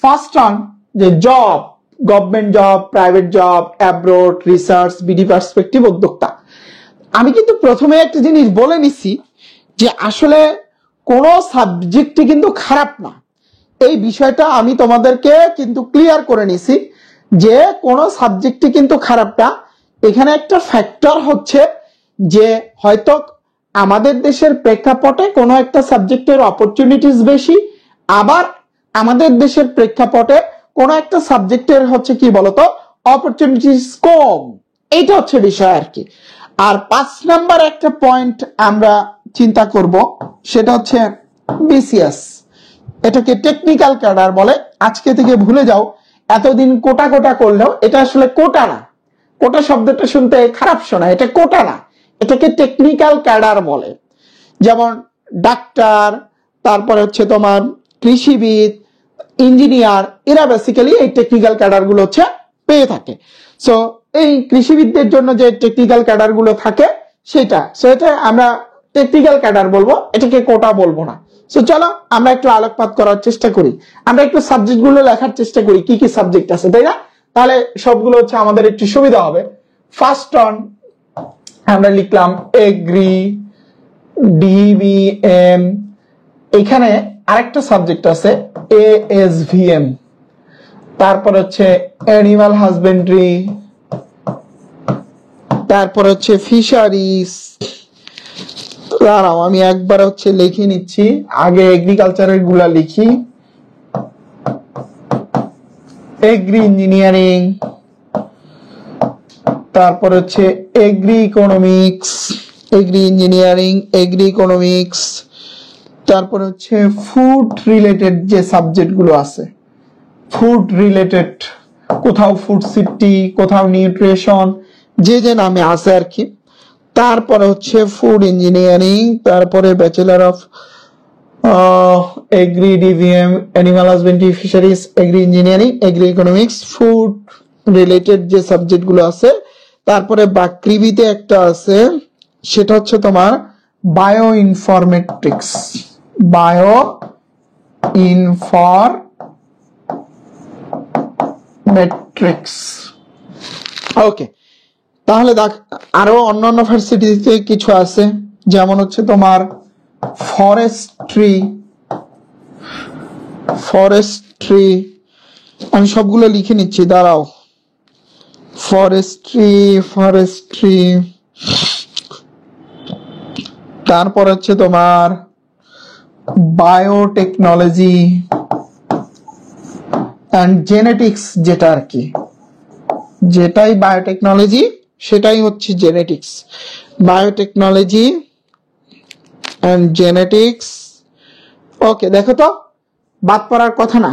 ফার্স্ট অন যে job, government job, private job, abroad, research, BD perspective, উদ্যোক্তা। আমি কিন্তু প্রথমে একটা জিনিস বলে নিছি যে আসলে কোন সাবজেক্টই কিন্তু খারাপ না, এই বিষয়টা আমি তোমাদেরকে কিন্তু ক্লিয়ার করে নিছি যে কোন সাবজেক্টই কিন্তু খারাপ না। এখানে একটা ফ্যাক্টর হচ্ছে যে হয়তো আমাদের দেশের প্রেক্ষাপটে কোনো একটা সাবজেক্টের অপরচুনিটিস বেশি, আবার আমাদের দেশের প্রেক্ষাপটে কোনো একটা সাবজেক্টের হচ্ছে কি বলতো অপরচুনিটিস কম, এইটা হচ্ছে বিষয় আর কি। আর 5 নাম্বার একটা পয়েন্ট আমরা চিন্তা করব, সেটা হচ্ছে বিসিএস, এটাকে টেকনিক্যাল ক্যাডার বলে। আজকে থেকে ভুলে যাও, এতদিন কোটা কোটা করলেও এটা আসলে কোটা না। কোটা শব্দটা শুনতে খারাপ শোনা, এটা কোটা না, এটাকে টেকনিক্যাল ক্যাডার বলে। যেমন ডাক্তার, তারপরে হচ্ছে তোমার কৃষিবিদ, ইঞ্জিনিয়ার, এরা বেসিক্যালি এই টেকনিক্যাল ক্যাডার গুলো হচ্ছে পেয়ে থাকে। সো এই কৃষিবিদদের জন্য যে টেকনিক্যাল ক্যাডার গুলো থাকে সেটা আমরা টেকনিক্যাল ক্যাডার বলবো, এটাকে কোটা বলবো না। সো চলো আমরা একটু আলোকপাত করার চেষ্টা করি, আমরা একটু সাবজেক্ট গুলো লেখার চেষ্টা করি, কি কি সাবজেক্ট আছে, তাই না? তাহলে সবগুলো হচ্ছে আমাদের একটু সুবিধা হবে। ফার্স্ট অন আমরা লিখলাম এগ্রি, ডিবিএম, এখানে আরেকটা সাবজেক্ট আছে এএসভিএম, তারপর হচ্ছে অ্যানিমাল হাজবেন্ডারি, তারপর হচ্ছে ফিশারিজ। দাঁড়াও আমি একবার হচ্ছে লিখে নিচ্ছি, আগে এগ্রিকালচারের গুলা লিখি। এগ্রি ইঞ্জিনিয়ারিং, তারপর হচ্ছে agri economics, agri engineering, agri economics, তারপর হচ্ছে ফুড রিলেটেড যে সাবজেক্ট গুলো আছে, ফুড রিলেটেড, কোথাও ফুড সেফটি, কোথাও নিউট্রিশন, যে যে নামে আছে আর কি। তারপরে হচ্ছে ফুড ইঞ্জিনিয়ারিং, তারপরে bachelor of agri DVM, animal husbandry, fisheries, agri engineering, agri economics, food related যে সাবজেক্ট গুলো আছে। তারপরে বাকৃবিতে একটা আছে, সেটা হচ্ছে তোমার bio informatics, bio informatics. Okay, তাহলে দেখ আরো অন্যান্য ভার্সিটিতে কিছু আছে, যেমন হচ্ছে তোমার ফরেস্ট্রি, আমি সবগুলো লিখে নিচ্ছি, দাঁড়াও। ফরেস্ট্রি, তারপর হচ্ছে তোমার বায়োটেকনোলজি অ্যান্ড জেনেটিক্স, যেটা আর কি, যেটাই বায়োটেকনোলজি সেটাই হচ্ছে genetics. Biotechnology and genetics. Okay, দেখো তো বাদ পড়ার কথা না,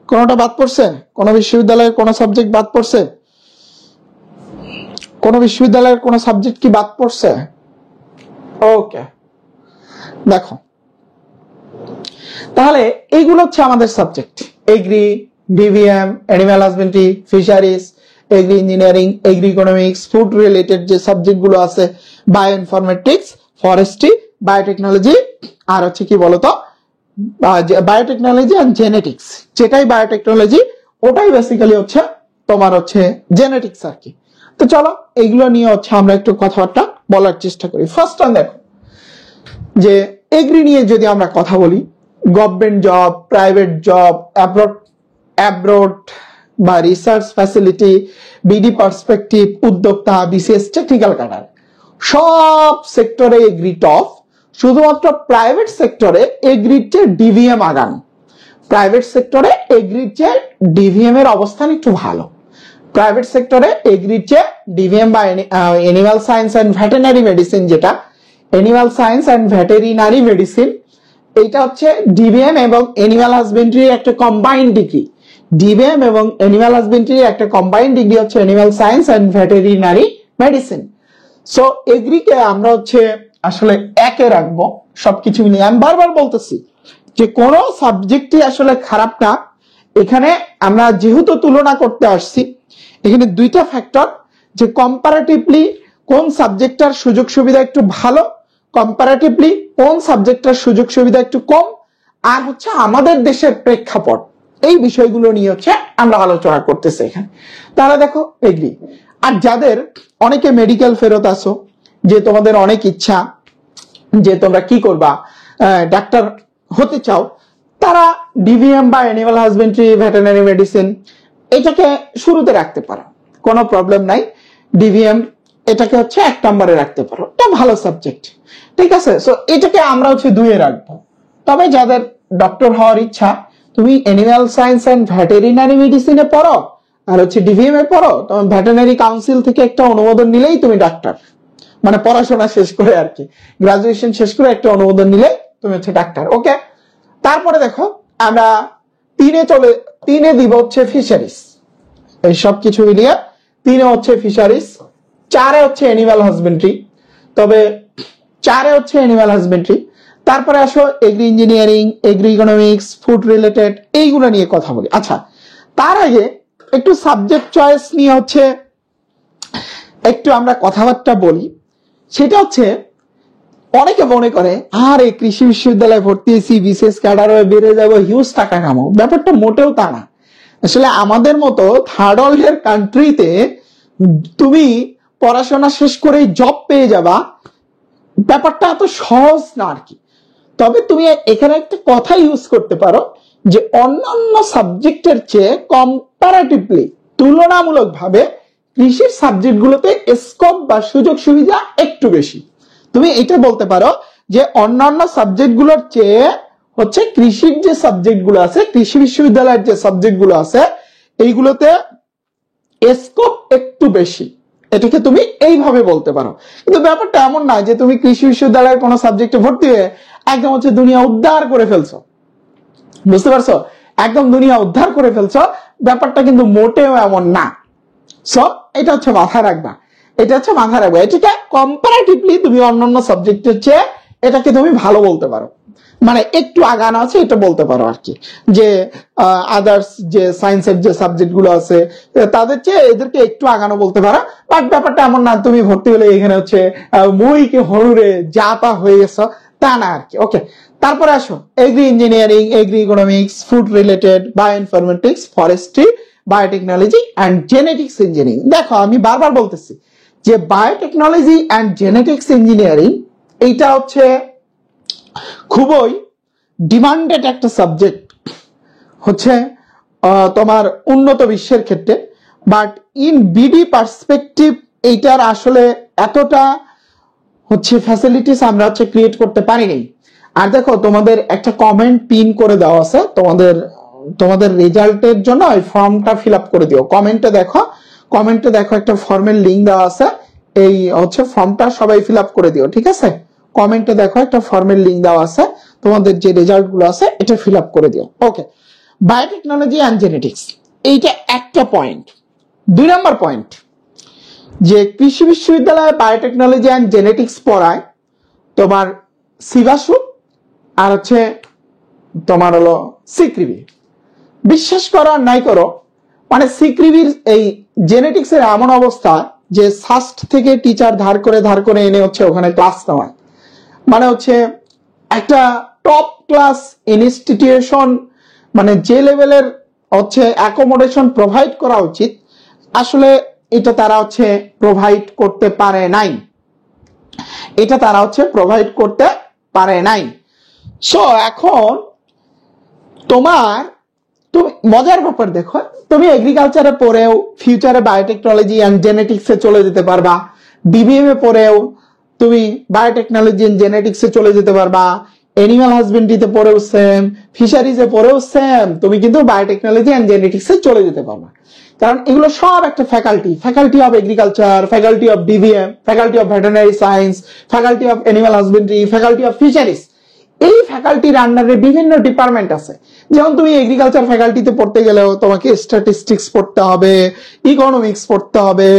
কোনটা বাদ পড়ছে? কোন বিশ্ববিদ্যালয়ের কোন সাবজেক্ট বাদ পড়ছে? কোন বিশ্ববিদ্যালয়ের কোন সাবজেক্ট কি বাদ পড়ছে? ওকে, দেখো তাহলে এইগুলো হচ্ছে আমাদের subject, agri, DVM, animal husbandry, fisheries, agri engineering, agri economics, food related যে সাবজেক্ট গুলো আছে, বায়ো ইনফরমেটিক্স, ফরেস্ট্রি, বায়োটেকনোলজি, আর হচ্ছে কি বলতো বায়োটেকনোলজি এন্ড জেনেটিক্স, যেটাই বায়োটেকনোলজি ওটাই বেসিক্যালি হচ্ছে তোমার হচ্ছে জেনেটিক্স আর কি। তো চলো এগুলো নিয়ে হচ্ছে আমরা একটু কথাবার্তা বলার চেষ্টা করি। ফার্স্ট টাইম দেখো যে এগ্রি নিয়ে যদি আমরা কথা বলি, government job, private job, abroad বা রিসার্চ ফ্যাসিলিটি, বিডি পার্সপেক্টিভ, উদ্যোক্তা, বিসিএস, টেকনিক্যাল ক্যাডার, সব সেক্টরে এগ্রি টপ। শুধুমাত্র প্রাইভেট সেক্টরে এগ্রির চেয়ে ডিভিএম আগান, প্রাইভেট সেক্টরে এগ্রির চেয়ে ডিভিএম এর অবস্থান একটু ভালো। প্রাইভেট সেক্টরে এগ্রির চেয়ে ডিভিএম বা animal science and veterinary medicine, যেটা animal science and veterinary medicine, এটা হচ্ছে ডিভিএম এবং অ্যানিমাল হাজবেন্ডারি একটা কম্বাইন্ড ডিগ্রি। ডিভিএম এবং অ্যানিমাল হাজবেন্ডারি একটা কম্বাইন্ড ডিগ্রি হচ্ছে animal science and veterinary medicine. So এগ্রিকে আমরা হচ্ছে আসলে একে রাখবো সবকিছু মিলিয়ে। আমি বারবার বলতেছি যে কোন সাবজেক্টই আসলে খারাপ না। এখানে আমরা যেহেতু তুলনা করতে আসছি, এখানে দুইটা ফ্যাক্টর, যে কম্পারেটিভলি কোন সাবজেক্টটার সুযোগ সুবিধা একটু ভালো, কম্পারেটিভলি কোন সাবজেক্টটার সুযোগ সুবিধা একটু কম, আর হচ্ছে আমাদের দেশের প্রেক্ষাপট, এই বিষয়গুলো নিয়ে হচ্ছে আমরা আলোচনা করতেছি এখানে। তাহলে দেখো এগ্রি। আর যাদের অনেকে মেডিকেল ফেরত আসো, যে তোমাদের অনেক ইচ্ছা যে তোমরা কি করবা, ডাক্তার হতে চাও, তারা ডিভিএম বা অ্যানিমাল হাজবেন্ডারি, ভেটেরিনারি মেডিসিন এটাকে শুরুতে রাখতে পারো, কোনো প্রবলেম নাই। ডিভিএম এটাকে হচ্ছে 1 নম্বরে রাখতে পারো, এটা ভালো সাবজেক্ট, ঠিক আছে। সো এটাকে আমরা হচ্ছে 2-এ রাখবো। তবে যাদের ডক্টর হওয়ার ইচ্ছা, তুমি অ্যানিমাল সায়েন্স এন্ড ভেটেরিনারি মেডিসিনে পড়ো আর হচ্ছে ডিভিএম এ পড়ো, তোমার ভেটেরিনারি কাউন্সিল থেকে একটা অনুমোদন নিলেই তুমি ডাক্তার, মানে পড়াশোনা শেষ করে আর কি, গ্রাজুয়েশন শেষ করে একটা অনুমোদন নিলে তুমি হচ্ছে ডাক্তার। ওকে, তারপরে দেখো আমরা 3-এ দিব হচ্ছে ফিশারিজ, এই সব কিছু মিলিয়ে 3-এ হচ্ছে ফিশারিজ, 4-এ হচ্ছে অ্যানিমাল হাজবেন্ডারি। তবে 4-এ হচ্ছে অ্যানিমাল হাজবেন্ডারি, তারপরে আসো agri engineering, agri economics, food related, এইগুলো নিয়ে কথা বলি। আচ্ছা, তার আগে একটু সাবজেক্ট চয়েস নিয়ে হচ্ছে একটু আমরা কথাবার্তা বলি। সেটা হচ্ছে অনেকে মনে করে আরে কৃষি বিশ্ববিদ্যালয়ে ভর্তি হয়েছি, বিশেষ ক্যাডার হয়ে বেড়ে যাবো, হিউজ টাকা কামাবো। ব্যাপারটা মোটেও তা না। আসলে আমাদের মতো থার্ড ওয়ার্ল্ডের কান্ট্রিতে তুমি পড়াশোনা শেষ করে জব পেয়ে যাবা, ব্যাপারটা এত সহজ না আর কি। তবে তুমি এখানে একটা কথা ইউজ করতে পারো যে অন্যান্য সাবজেক্টের চেয়ে কম্পারেটিভলি, তুলনামূলকভাবে কৃষির সাবজেক্টগুলোতে স্কোপ বা সুযোগ সুবিধা একটু বেশি। তুমি এটা বলতে পারো যে অন্যান্য সাবজেক্টগুলোর চেয়ে হচ্ছে কৃষির যে সাবজেক্টগুলো আছে, কৃষি বিশ্ববিদ্যালয়ের যে সাবজেক্টগুলো আছে, এইগুলোতে স্কোপ একটু বেশি। এটাকে তুমি এইভাবে বলতে পারো। কিন্তু ব্যাপারটা এমন না যে তুমি কৃষি বিশ্ববিদ্যালয়ের কোনো সাবজেক্টে ভর্তি হয়ে একদম হচ্ছে দুনিয়া উদ্ধার করে ফেলছো, বুঝতে পারছো? একদম দুনিয়া উদ্ধার করে ফেলছো, ব্যাপারটা কিন্তু মোটেও এমন না। সো এটা হচ্ছে মাথায় রাখবা, এটাকে কম্পারেটিভলি তুমি অন্যান্য সাবজেক্টের চেয়ে এটাকে তুমি ভালো বলতে পারো, মানে একটু আগানো আছে এটা বলতে পারো আর কি, যে আদার্স যে সায়েন্সের যে সাবজেক্ট গুলো আছে তাদের চেয়ে এদেরকে একটু আগানো বলতে পারো। বাট ব্যাপারটা এমন না তুমি ভর্তি হলে এখানে হচ্ছে মুইকে হরুরে যা তা হয়ে গেছো, তা না আর কি। ওকে, তারপরে আসো agri engineering, agri economics, food related, bioinformatics, forestry, biotechnology and genetics engineering. দেখো আমি বারবার বলতেছি যে বায়োটেকনোলজি অ্যান্ড জেনেটিক্স ইঞ্জিনিয়ারিং এইটা হচ্ছে খুবই ডিমান্ডেড একটা সাবজেক্ট হচ্ছে তোমার উন্নত বিশ্বের ক্ষেত্রে। বাট ইন বিডি পার্সপেক্টিভ এইটার আসলে এতটা হচ্ছে ফ্যাসিলিটিস আমরা হচ্ছে ক্রিয়েট করতে পারিনি। আর দেখো তোমাদের একটা কমেন্ট পিন করে দেওয়া আছে, তোমাদের রেজাল্টের জন্য ওই ফর্মটা ফিল আপ করে দিও। কমেন্টে দেখো একটা ফর্মের লিঙ্ক দেওয়া আছে, এই হচ্ছে ফর্মটা সবাই ফিল আপ করে দিও, ঠিক আছে? কমেন্টে দেখো একটা ফর্মের লিঙ্ক দেওয়া আছে, তোমাদের যে রেজাল্ট গুলো আছে এটা ফিল আপ করে দিও। ওকে, বায়োটেকনোলজি অ্যান্ড জেনেটিক্স এইটা একটা পয়েন্ট। 2 নম্বর পয়েন্ট, যে কৃষি বিশ্ববিদ্যালয়ে বায়োটেকনোলজি অ্যান্ড জেনেটিক্স পড়ায় তোমার সিবাসু আর হচ্ছে তোমার হলো সিক্রিবি। বিশ্বাস করো আর নাই করো, মানে সিক্রিবির এই জেনেটিক্স এর এমন অবস্থা যে সাস্ট থেকে টিচার ধার করে এনে হচ্ছে ওখানে ক্লাস নেওয়া, মানে হচ্ছে একটা টপ ক্লাস ইনস্টিটিউশন, মানে যে লেভেলের হচ্ছে অ্যাকোমোডেশন প্রোভাইড করা উচিত আসলে এটা তারা হচ্ছে প্রোভাইড করতে পারে নাই। সো এখন তুমি মজার ব্যাপার দেখো, তুমি এগ্রিকালচারে পড়েও ফিউচারে বায়োটেকনোলজি অ্যান্ড জেনেটিক্সে চলে যেতে পারবা, বিবিএম এ পড়েও তুমি বায়োটেকনোলজি অ্যান্ড জেনেটিক্সে চলে যেতে পারবা, এনিম্যাল হাজবেন্ড্রিতে পড়েও সেম, ফিশারিজে পড়েও সেম, তুমি কিন্তু বায়োটেকনোলজি অ্যান্ড জেনেটিক্সে চলে যেতে পারবা। কারণ এগুলো সব একটা faculty of agriculture, faculty of BBM, faculty of veterinary science, faculty of animal husbandry, faculty of fisheries. এই ফ্যাকাল্টির আন্ডারে বিভিন্ন ডিপার্টমেন্ট আছে। যেমন তুমি এগ্রিকালচার ফ্যাকাল্টিতে পড়তে গেলেও তোমাকে স্ট্যাটিস্টিক্স পড়তে হবে, ইকোনমিক্স পড়তে হবে,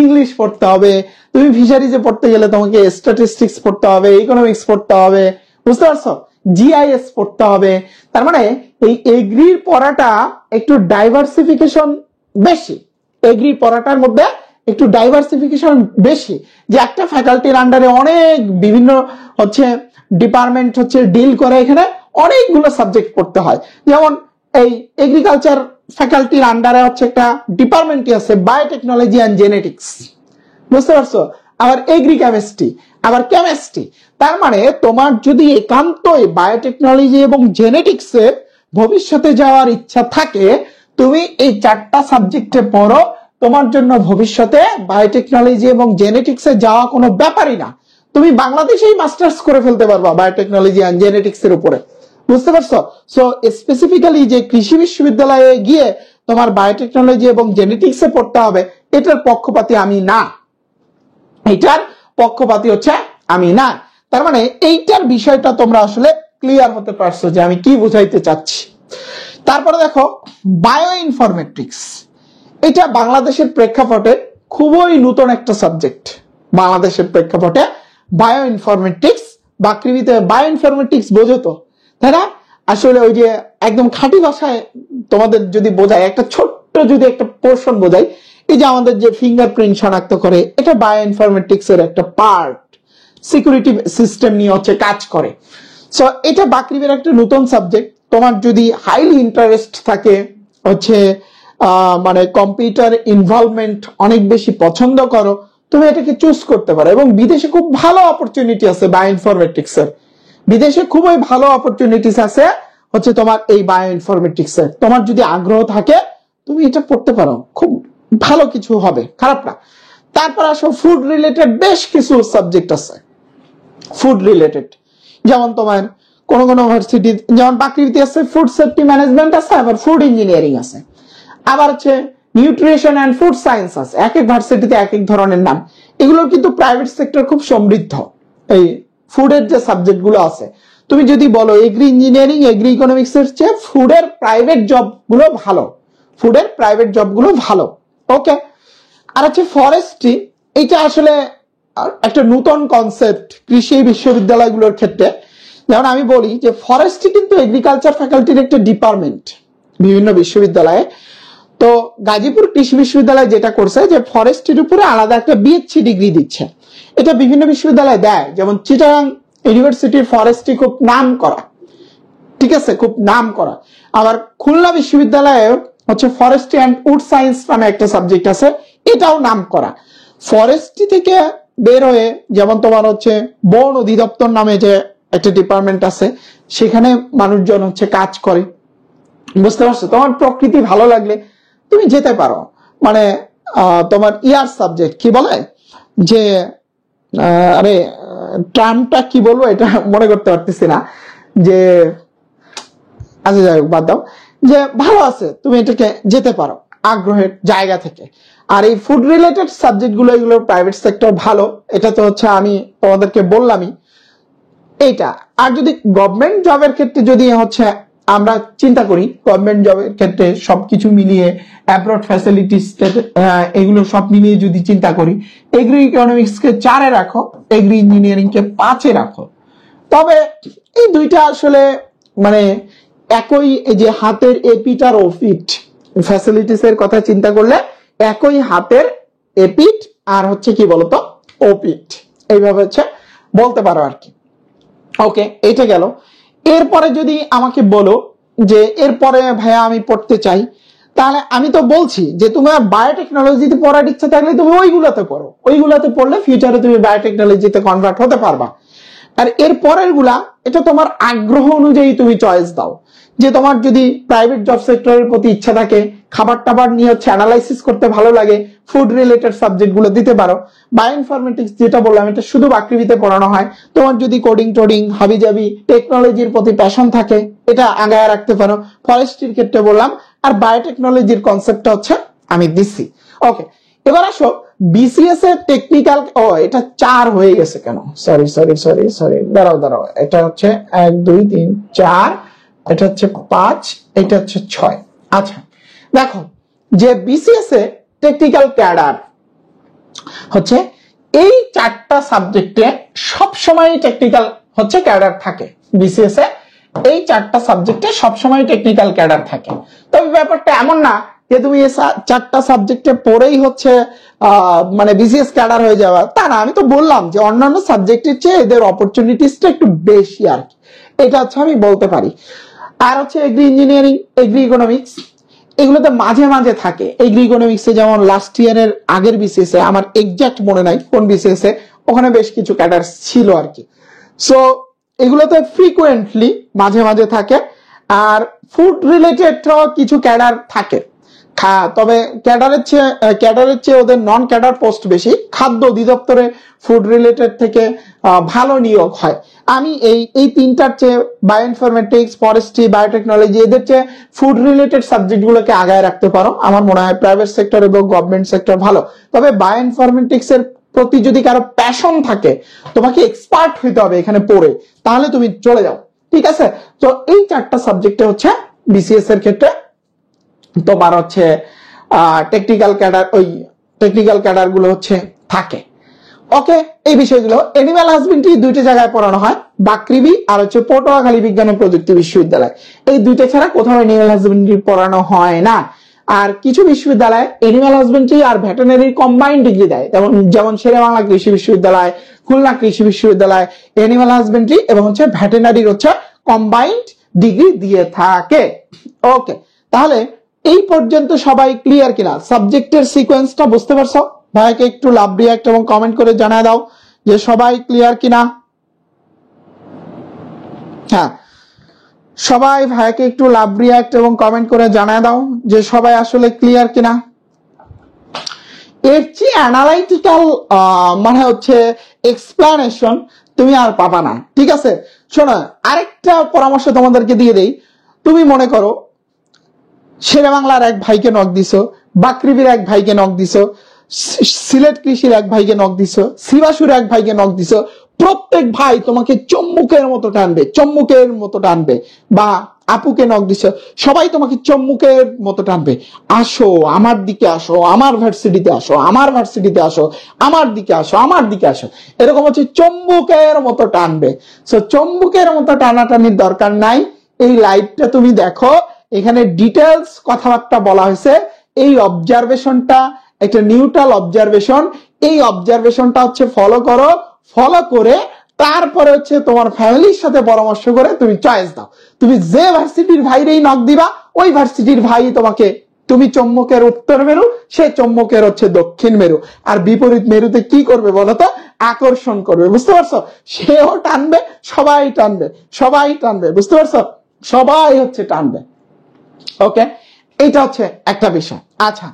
ইংলিশ পড়তে হবে। তুমি ফিশারিজে পড়তে গেলে তোমাকে স্ট্যাটিস্টিক্স পড়তে হবে, ইকোনমিক্স পড়তে হবে, বুঝতে পারছো? জিআইএস পড়তে হবে। তার মানে এই এগ্রির পড়াটা একটু ডাইভার্সিফিকেশন বেশি, এগ্রি পড়াটার মধ্যে একটু ডাইভার্সিফিকেশন বেশি, যে একটা ফ্যাকাল্টির আন্ডারে অনেক বিভিন্ন হচ্ছে ডিপার্টমেন্ট হচ্ছে ডিল করে, এখানে অনেকগুলো সাবজেক্ট পড়তে হয়। যেমন এই এগ্রিকালচার ফ্যাকাল্টির আন্ডারে হচ্ছে একটা ডিপার্টমেন্টই আছে বায়োটেকনোলজি অ্যান্ড জেনেটিক্স, বুঝতে পারছো? আবার এগ্রি কেমিস্ট্রি, আবার কেমিস্ট্রি। তার মানে তোমার যদি একান্তই বায়োটেকনোলজি এবং জেনেটিক্সে ভবিষ্যতে যাওয়ার ইচ্ছা থাকে, তুমি এই 4টা সাবজেক্টে পড়ো, তোমার জন্য ভবিষ্যতে বায়োটেকনোলজি এবং জেনেটিক্সে যাওয়া কোনো ব্যাপারই না। তুমি বাংলাদেশেই মাস্টার্স করে ফেলতে পারবা বায়োটেকনোলজি অ্যান্ড জেনেটিক্স এর উপরে, বুঝতে পারছো? সো স্পেসিফিক্যালি যে কৃষি বিশ্ববিদ্যালয়ে গিয়ে তোমার বায়োটেকনোলজি এবং জেনেটিক্সে পড়তে হবে, এটার পক্ষপাতী আমি না। তার মানে এইটার বিষয়টা তোমরা আসলে ক্লিয়ার হতে পারছো যে আমি কি বুঝাইতে চাচ্ছি। তারপরে দেখো বায়ো ইনফরমেটিক্স, এটা বাংলাদেশের প্রেক্ষাপটে খুবই নতুন একটা সাবজেক্ট। বাংলাদেশের প্রেক্ষাপটে বায়ো ইনফরমেটিক্স, বাকৃবিতে বায়ো ইনফরমেটিক্স বোঝো তো, তাই না? আসলে ওই যে একদম খাঁটি ভাষায় তোমাদের যদি বোঝায়, একটা ছোট্ট যদি একটা পোর্শন বোঝাই, এই যে আমাদের যে ফিঙ্গারপ্রিন্ট শনাক্ত করে, এটা বায়ো ইনফরমেটিক্স এর একটা পার্ট, সিকিউরিটি সিস্টেম নিয়ে হচ্ছে কাজ করে। সো এটা বাকৃবির একটা নতুন সাবজেক্ট। তোমার যদি হাইলি ইন্টারেস্ট থাকে হচ্ছে মানে কম্পিউটার ইনভলভমেন্ট অনেক বেশি পছন্দ করো, তুমি এটাকে চুজ করতে পারো। এবং বিদেশে খুব ভালো অপরচুনিটি আছে বায়ো ইনফরমেটিক্স এর, বিদেশে খুবই ভালো অপরচুনিটিস আছে হচ্ছে তোমার এই বায়ো ইনফরমেটিক্স এর। তোমার যদি আগ্রহ থাকে তুমি এটা পড়তে পারো, খুব ভালো কিছু হবে, খারাপ না। তারপর আসো ফুড রিলেটেড বেশ কিছু সাবজেক্ট আছে ফুড রিলেটেড, যেমন তোমার কোন ভার্সিটি, যেমন বাকৃবিতে আছে ফুড সেফটি ম্যানেজমেন্ট আছে, আবার ফুড ইঞ্জিনিয়ারিং আছে, আবার হচ্ছে নিউট্রিশন অ্যান্ড ফুড সায়েন্স আছে। এক এক ভার্সিটিতে এক এক ধরনের নাম। এগুলো কিন্তু প্রাইভেট সেক্টর খুব সমৃদ্ধ, এই ফুডের যে সাবজেক্ট গুলো আছে। তুমি যদি বলো এগ্রি ইঞ্জিনিয়ারিং এগ্রি ইকোনমিক্স এর চেয়ে ফুডের প্রাইভেট জবগুলো ভালো, ফুডের প্রাইভেট জবগুলো ভালো। ওকে, আর হচ্ছে ফরেস্ট্রি, এটা আসলে একটা নতুন কনসেপ্ট কৃষি বিশ্ববিদ্যালয়গুলোর ক্ষেত্রে। যেমন আমি বলি যে ফরেস্ট্রি কিন্তু এগ্রিকালচার ফ্যাকাল্টির একটা ডিপার্টমেন্ট বিভিন্ন বিশ্ববিদ্যালয়ে। তো গাজীপুর কৃষি বিশ্ববিদ্যালয় যেটা করছে যে ফরেস্ট্রির উপরে আলাদা একটা বিএসসি ডিগ্রি দিচ্ছে, এটা বিভিন্ন বিশ্ববিদ্যালয়ে দেয়। যেমন চিটাগাং ইউনিভার্সিটির ফরেস্ট্রি খুব নাম করা, ঠিক আছে, খুব নাম করা। আবার খুলনা বিশ্ববিদ্যালয়ে হচ্ছে ফরেস্ট্রি অ্যান্ড উড সায়েন্স নামে একটা সাবজেক্ট আছে, এটাও নাম করা। ফরেস্ট্রি থেকে বের হয়ে যেমন তোমার হচ্ছে বন অধিদপ্তর নামে যে একটা ডিপার্টমেন্ট আছে, সেখানে মানুষজন হচ্ছে কাজ করে। বুঝতে পারছো? তোমার প্রকৃতি ভালো লাগলে তুমি যেতে পারো। মানে তোমার ইয়ার সাবজেক্ট কি বলে যে আরে টার্মটা কি বলবো এটা মনে করতে পারতেছি না, যে আচ্ছা যাই হোক বাদ দাও, যে ভালো আছে তুমি এটাকে যেতে পারো আগ্রহের জায়গা থেকে। আর এই ফুড রিলেটেড সাবজেক্ট গুলো এগুলো প্রাইভেট সেক্টর ভালো, এটা তো হচ্ছে আমি তোমাদেরকে বললামই এইটা। আর যদি গভর্নমেন্ট জবের ক্ষেত্রে যদি হচ্ছে আমরা চিন্তা করি, গভর্নমেন্ট জবের ক্ষেত্রে সবকিছু মিলিয়ে অ্যাব্রড ফ্যাসিলিটিস এগুলো সব মিলিয়ে যদি চিন্তা করি, এগ্রি ইকোনমিক্স কে 4-এ রাখো, এগ্রি ইঞ্জিনিয়ারিং কে 5-এ রাখো। তবে এই দুইটা আসলে মানে একই, এই যে হাতের এপিট আর ওপিট ফ্যাসিলিটিস এর কথা চিন্তা করলে একই হাতের এপিট আর হচ্ছে কি বলতো ওপিট, এইভাবে হচ্ছে বলতে পারো আর কি। ওকে, এটা গেল। এরপরে যদি আমাকে বলো যে এরপরে ভাইয়া আমি পড়তে চাই, তাহলে আমি তো বলছি যে তোমার বায়োটেকনোলজিতে পড়ার ইচ্ছা থাকলে তুমি ওইগুলোতে পড়ো, ওইগুলোতে পড়লে ফিউচারে তুমি বায়োটেকনোলজিতে কনভার্ট হতে পারবা। আর এর পরের গুলা এটা তোমার আগ্রহ অনুযায়ী তুমি চয়েস দাও, যে তোমার যদি প্রাইভেট জব সেক্টরের প্রতি ইচ্ছা থাকে, খাবার টাবার নিয়ে হচ্ছে অ্যানালাইসিস করতে ভালো লাগে, ফুড রিলেটেড সাবজেক্ট গুলো দিতে পারো। বায়োইনফরমেটিক্স যেটা বললাম এটা শুধু বাকৃবিতে পড়ানো হয়, তোমার যদি কোডিং টোডিং হাবি জাবি টেকনোলজির প্রতি প্যাশন থাকে এটা আগায় রাখতে পারো। ফরেস্ট্রির ক্ষেত্রে বললাম, আর বায়োটেকনোলজির কনসেপ্টটা হচ্ছে আমি দিচ্ছি। ওকে, এবার আসো বিসিএস এর টেকনিক্যাল, ও এটা 4 হয়ে গেছে কেন, সরি সরি সরি সরি, দাঁড়াও দাঁড়াও, এটা হচ্ছে 1 2 3 4, এটা হচ্ছে 5, এটা হচ্ছে 6। আচ্ছা দেখো, যে বিসিএস এ টেকনিক্যাল ক্যাডার হচ্ছে এই 4টা সাবজেক্টে সবসময় টেকনিক্যাল হচ্ছে ক্যাডার থাকে। বিসিএস এ এই 4টা সাবজেক্টে সবসময় টেকনিক্যাল ক্যাডার থাকে। তবে ব্যাপারটা এমন না যে তুমি এই 4টা সাবজেক্টে পড়েই হচ্ছে মানে বিসিএস ক্যাডার হয়ে যাওয়া, তা না। আমি তো বললাম যে অন্যান্য সাবজেক্টের চেয়ে এদের অপরচুনিটিসটা একটু বেশি আর কি, এটা হচ্ছে আমি বলতে পারি। আর হচ্ছে এগ্রি ইঞ্জিনিয়ারিং এগ্রি ইকোনমিক্স এগুলোতে মাঝে মাঝে থাকে। এগ্রি ইকোনমিক্সে যেমন লাস্ট ইয়ারের আগের বিসিএস এ, আমার এক্সাক্ট মনে নাই কোন বিসিএস এ, ওখানে বেশ কিছু ক্যাডার ছিল আর কি। সো এগুলোতে ফ্রিকুয়েন্টলি মাঝে মাঝে থাকে। আর ফুড রিলেটেড কিছু ক্যাডার থাকে, তবে ক্যাডারের চেয়ে ওদের নন ক্যাডার পোস্ট বেশি। খাদ্য অধিদপ্তরে ফুড রিলেটেড থেকে ভালো নিয়োগ হয়। আমি এই 3টার চেয়ে বায়োইনফরমেটিক্স, ফরেস্ট্রি, বায়োটেকনোলজি এদের চেয়ে ফুড রিলেটেড সাবজেক্ট গুলোকে আগায় রাখতে পারো। আমার মনে হয় প্রাইভেট সেক্টর এবং গভর্নমেন্ট সেক্টর ভালো। তবে বায়োইনফরমেটিক্স এর প্রতি যদি কারো প্যাশন থাকে, তোমাকে এক্সপার্ট হইতে হবে এখানে পড়ে, তাহলে তুমি চলে যাও, ঠিক আছে। তো এই 4টা সাবজেক্টে হচ্ছে বিসিএস এর ক্ষেত্রে তোমার হচ্ছে টেকনিক্যাল ক্যাডার, ওই টেকনিক্যাল ক্যাডার গুলো হচ্ছে থাকে। ওকে, এই বিষয়গুলো এনিম্যাল হাজবেন্ডারি 2টা জায়গায় পড়ানো হয়, বাকৃবি আর হচ্ছে পটুয়াখালী বিজ্ঞান ও প্রযুক্তি বিশ্ববিদ্যালয়। এই 2টা ছাড়া কোথাও এনিম্যাল হাজবেন্ডারি পড়ানো হয় না। আর কিছু বিশ্ববিদ্যালয় এনিম্যাল হাজবেন্ডারি আর ভেটেরিনারি কম্বাইন্ড ডিগ্রি দেয়, যেমন শেরেবাংলা কৃষি বিশ্ববিদ্যালয়, খুলনা কৃষি বিশ্ববিদ্যালয় এনিম্যাল হাজবেন্ডারি এবং হচ্ছে ভেটেরিনারির হচ্ছে কম্বাইন্ড ডিগ্রি দিয়ে থাকে। ওকে, তাহলে এই পর্যন্ত সবাই ক্লিয়ার কিনা? সাবজেক্টের সিকোয়েন্সটা বুঝতে পারছো? ভাইকে একটু লাভ রিঅ্যাক্ট এবং কমেন্ট করে জানায় দাও যে সবাই ক্লিয়ার কিনা। হ্যাঁ, সবাই ভাইকে একটু লাভ রিঅ্যাক্ট এবং কমেন্ট করে জানায় দাও যে সবাই আসলে ক্লিয়ার কিনা। এর চেয়ে অ্যানালাইটিক্যাল মানে হচ্ছে এক্সপ্লানেশন তুমি আর পাবা না, ঠিক আছে। শোনো, আরেকটা পরামর্শ তোমাদেরকে দিয়ে দেই। তুমি মনে করো শেরেবাংলার এক ভাইকে নক দিছো, বাকৃবির এক ভাইকে নক দিছো, সিলেট কৃষির এক ভাইকে নক দিছো, সিবাসুর এক ভাইকে নক দিছো, প্রত্যেক ভাই তোমাকে চম্মুকের মতো টানবে, চম্মুকের মতো টানবে, বা আপুকে নক দিছে সবাই তোমাকে চম্মুকের মতো টানবে, আসো আমার দিকে আসো, আমার ভার্সিটিতে আসো, আমার ভার্সিটিতে আসো, আমার দিকে আসো, আমার দিকে আসো, এরকম হচ্ছে চম্বুকের মতো টানবে। সো চম্বুকের মতো টানাটানির দরকার নাই। এই লাইভটা তুমি দেখো, এখানে ডিটেলস কথাবার্তা বলা হয়েছে। এই অবজারভেশনটা একটা নিউট্রাল অবজারভেশন, এই অবজারভেশনটা হচ্ছে ফলো করো, ফলো করে তারপরে হচ্ছে তোমার ফ্যামিলির সাথে পরামর্শ করে তুমি চয়েস দাও। তুমি যে ভার্সিটির ভাইরেই নক দিবা, ওই ভার্সিটির ভাই তোমাকে, তুমি চম্মকের উত্তর মেরু, সে চম্মকের হচ্ছে দক্ষিণ মেরু, আর বিপরীত মেরুতে কি করবে বলতো, আকর্ষণ করবে, বুঝতে পারছো? সেও টানবে, সবাই টানবে, সবাই টানবে, বুঝতে পারছো? সবাই হচ্ছে টানবে। ওকে, এটা হচ্ছে একটা বিষয়। আচ্ছা,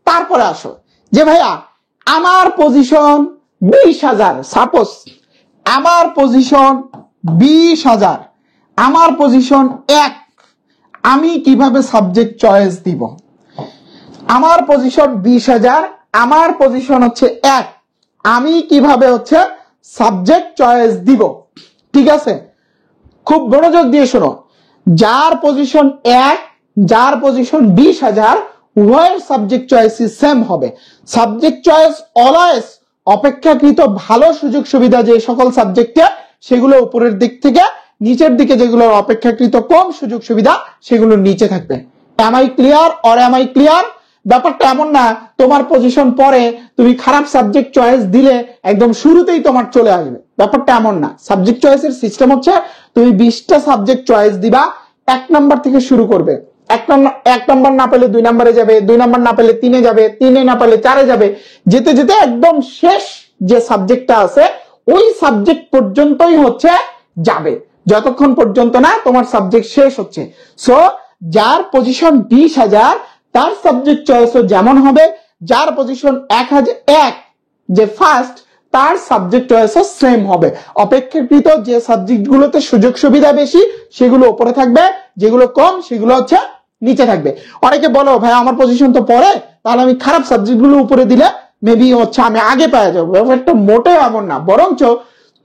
তারপরে আসো যে ভাইয়া আমার পজিশন 20,000, সাপোজ আমার পজিশন 20,000, আমার পজিশন 1, আমি কিভাবে সাবজেক্ট চয়েস দিব? আমার পজিশন 20,000, আমার পজিশন হচ্ছে 1, আমি কিভাবে হচ্ছে সাবজেক্ট চয়েস দিব? ঠিক আছে, খুব মনোযোগ দিয়ে শোনো। যার পজিশন 1, যার পজিশন 20,000, উভয়ের সাবজেক্ট চয়েস সেম হবে। সাবজেক্ট চয়েস অলওয়েজ অপেক্ষাকৃত ভালো সুযোগ সুবিধা যে সকল সাবজেক্টে, সেগুলো উপরের দিক থেকে, নিচের দিকে যেগুলো অপেক্ষাকৃত কম সুযোগ সুবিধা সেগুলো নিচে থাকবে। Am I clear or am I clear? ব্যাপারটা এমন না তোমার পজিশন পরে তুমি খারাপ সাবজেক্ট চয়েস দিলে একদম শুরুতেই তোমার চলে আসবে, ব্যাপারটা এমন না। সাবজেক্ট চয়েসের সিস্টেম হচ্ছে তুমি 20টা সাবজেক্ট চয়েস দিবা, 1 নাম্বার থেকে শুরু করবে। 1 নাম্বার না পেলে 2 নাম্বারে যাবে, 2 নাম্বার না পেলে 3-এ যাবে, 3-এ না পেলে 4-এ যাবে, যেতে যেতে একদম শেষ যে সাবজেক্টটা আছে ওই সাবজেক্ট পর্যন্তই হচ্ছে যাবে, যতক্ষণ পর্যন্ত না তোমার সাবজেক্ট শেষ হচ্ছে। সো যার পজিশন 20,000 তার সাবজেক্ট চয়েস যেমন হবে, যার পজিশন 1,001 যে ফার্স্ট, তার সাবজেক্ট চয়েস সেম হবে। অপেক্ষাকৃত যে সাবজেক্টগুলোতে সুযোগ সুবিধা বেশি সেগুলো উপরে থাকবে, যেগুলো কম সেগুলো হচ্ছে নিচে থাকবে। অনেকে বলো ভাই আমার পজিশন তো পরে, তাহলে আমি খারাপ সাবজেক্টগুলো উপরে দিলে মেবি হচ্ছে আমি আগে পেয়ে যাবো। ব্যাপারটা মোটেও এমন না, বরঞ্চ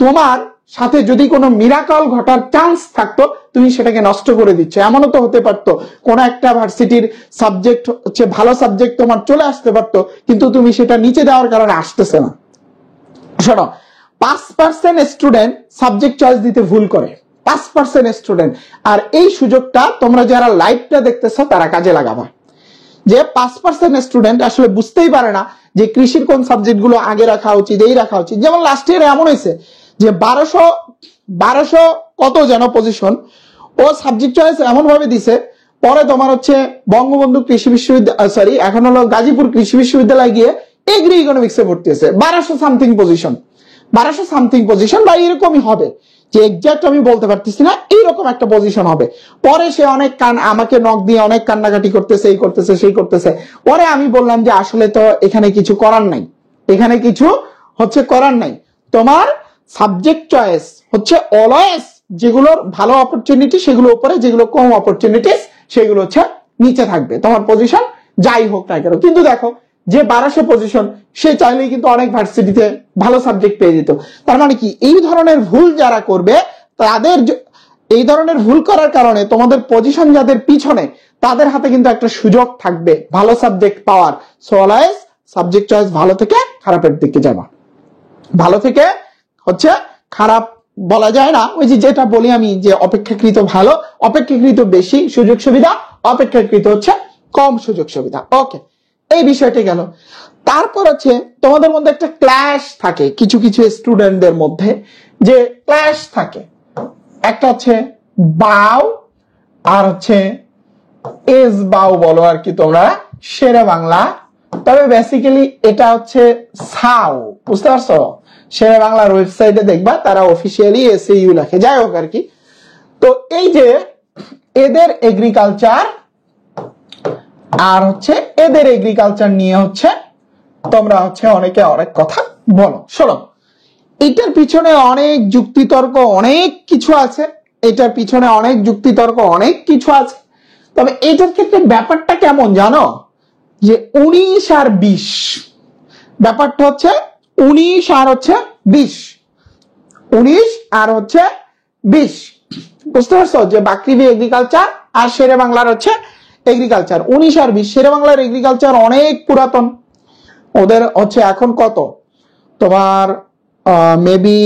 তোমার সাথে যদি কোনো মিরাকল ঘটার চান্স থাকতো তুমি সেটাকে নষ্ট করে দিচ্ছ। এমনও তো হতে পারতো কোন একটা ভার্সিটির সাবজেক্ট হচ্ছে ভালো সাবজেক্ট তোমার চলে আসতে পারতো, কিন্তু তুমি সেটা নিচে দেওয়ার কারণে আসতেছে না। শোনো, 5% স্টুডেন্ট সাবজেক্ট চয়েস দিতে ভুল করে, 5% স্টুডেন্ট। আর এই সুযোগটা তোমরা যারা লাইভটা দেখতেছো তারা কাজে লাগাবা। যে 5% স্টুডেন্ট আসলে বুঝতেই পারে না যে কৃষির কোন সাবজেক্ট গুলো আগে রাখা উচিত, এই রাখা উচিত। যেমন লাস্ট ইয়ারে এমন হয়েছে যে 1200 কত যেন পজিশন, ও সাবজেক্ট চয়েস এমন ভাবে দিছে, পরে তোমার হচ্ছে বঙ্গবন্ধু কৃষি বিশ্ববিদ্যালয়, সরি এখন হলো গাজীপুর কৃষি বিশ্ববিদ্যালয় গিয়ে এগ্রি ইকোনমিক্সে ভর্তি হয়েছে। 1200 সামথিং পজিশন, 1200 সামথিং পজিশন বা এরকমই হবে, যে এক্সাক্ট আমি বলতে পারতেছি না, এইরকম একটা পজিশন হবে। পরে সে অনেক আমাকে নক দিয়ে অনেক কান্নাকাটি করতেছে, এই করতেছে সেই করতেছে। পরে আমি বললাম যে আসলে তো এখানে কিছু করার নাই, এখানে কিছু হচ্ছে করার নাই। তোমার সাবজেক্ট চয়েস হচ্ছে অলওয়েজ যেগুলোর ভালো অপরচুনিটি সেগুলো উপরে, যেগুলো কম অপরচুনিটিস সেগুলো হচ্ছে নিচে থাকবে, তোমার পজিশন যাই হোক না কেন। কিন্তু দেখো যে 1200 পজিশন সে চাইলেই কিন্তু অনেক ভার্সিটিতে ভালো সাবজেক্ট পেয়ে যেত। তার মানে কি, এই ধরনের ভুল যারা করবে তাদের, এই ধরনের ভুল করার কারণে তোমাদের পজিশন যাদের পিছনে তাদের হাতে কিন্তু একটা সুযোগ থাকবে ভালো সাবজেক্ট পাওয়ার। সো অলওয়েজ সাবজেক্ট চয়েস ভালো থেকে খারাপের দিকে যাবা, ভালো থেকে হচ্ছে খারাপ বলা যায় না, ওই যে যেটা বলি আমি যে অপেক্ষাকৃত ভালো, অপেক্ষাকৃত বেশি সুযোগ সুবিধা, অপেক্ষাকৃত হচ্ছে কম সুযোগ সুবিধা। ওকে, এই বিষয়টি গেল। তারপর হচ্ছে তোমাদের মধ্যে একটা ক্ল্যাশ থাকে কিছু কিছু স্টুডেন্টদের মধ্যে, যে ক্ল্যাশ থাকে, একটা হচ্ছে বাউ আর হচ্ছে এস বাউ বলো আর কি তোমরা শেরে বাংলা, তবে বেসিক্যালি এটা হচ্ছে সাউ, বুঝতে পারছো? শেরে বাংলার ওয়েবসাইটে দেখবা তারা অফিসিয়ালি এসইউ লেখে, যাই হোক আর কি। তো এই যে এদের এগ্রিকালচার আর হচ্ছে এদের এগ্রিকালচার নিয়ে হচ্ছে তোমরা হচ্ছে অনেকে অনেক কথা বলো। শোনো, এটার পিছনে অনেক যুক্তিতর্ক অনেক কিছু আছে, এটার পিছনে অনেক যুক্তিতর্ক অনেক কিছু আছে। তবে এটার ক্ষেত্রে ব্যাপারটা কেমন জানো, যে 19 আর 20 ব্যাপারটা হচ্ছে 19 আর হচ্ছে 20। 19 আর হচ্ছে 20, বুঝতে পারছো যে বাকৃবি এগ্রিকালচার আর শেরে বাংলার হচ্ছে এগ্রিকালচার। 19 আর 20, শেরে বাংলার এগ্রিকালচার অনেক পুরাতন, ওদের হচ্ছে এখন কত তোমার মেবি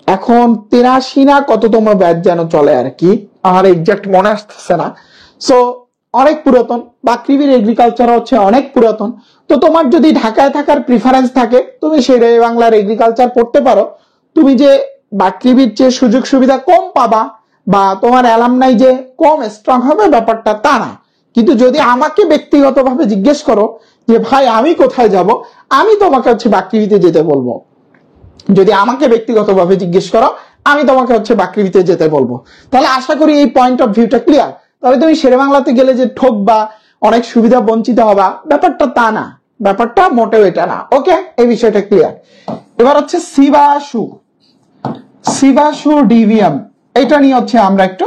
এখন 83 না কততম ব্যাচ যেন চলে আর কি, আমার এক্সাক্ট মনে আসতেছে না। সো অনেক পুরাতন, বাকৃবির এগ্রিকালচার হচ্ছে অনেক পুরাতন। তো তোমার যদি ঢাকায় থাকার প্রিফারেন্স থাকে তুমি শেরে বাংলার এগ্রিকালচার পড়তে পারো। তুমি যে বাকৃবির যে সুযোগ সুবিধা কম পাবা বা তোমার অ্যালামনাই যে কম স্ট্রং হবে ব্যাপারটা তা না। কিন্তু যদি আমাকে ব্যক্তিগতভাবে জিজ্ঞেস করো যে ভাই আমি কোথায় যাব, আমি তোমাকে হচ্ছে বাকৃবিতে যেতে বলবো। যদি আমাকে ব্যক্তিগতভাবে জিজ্ঞেস করো আমি তোমাকে হচ্ছে বাকৃবিতে যেতে বলবো। তাহলে আশা করি এই পয়েন্ট অফ ভিউটা ক্লিয়ার। তাহলে তুমি শেরে বাংলাতে গেলে যে ঠকবা, অনেক সুবিধা বঞ্চিত হবা, ব্যাপারটা তা না, ব্যাপারটা মোটেও এটা না। ওকে, এই বিষয়টা ক্লিয়ার। এবার হচ্ছে সিভাসু ডিভিএম, এটা নিয়ে হচ্ছে আমরা একটু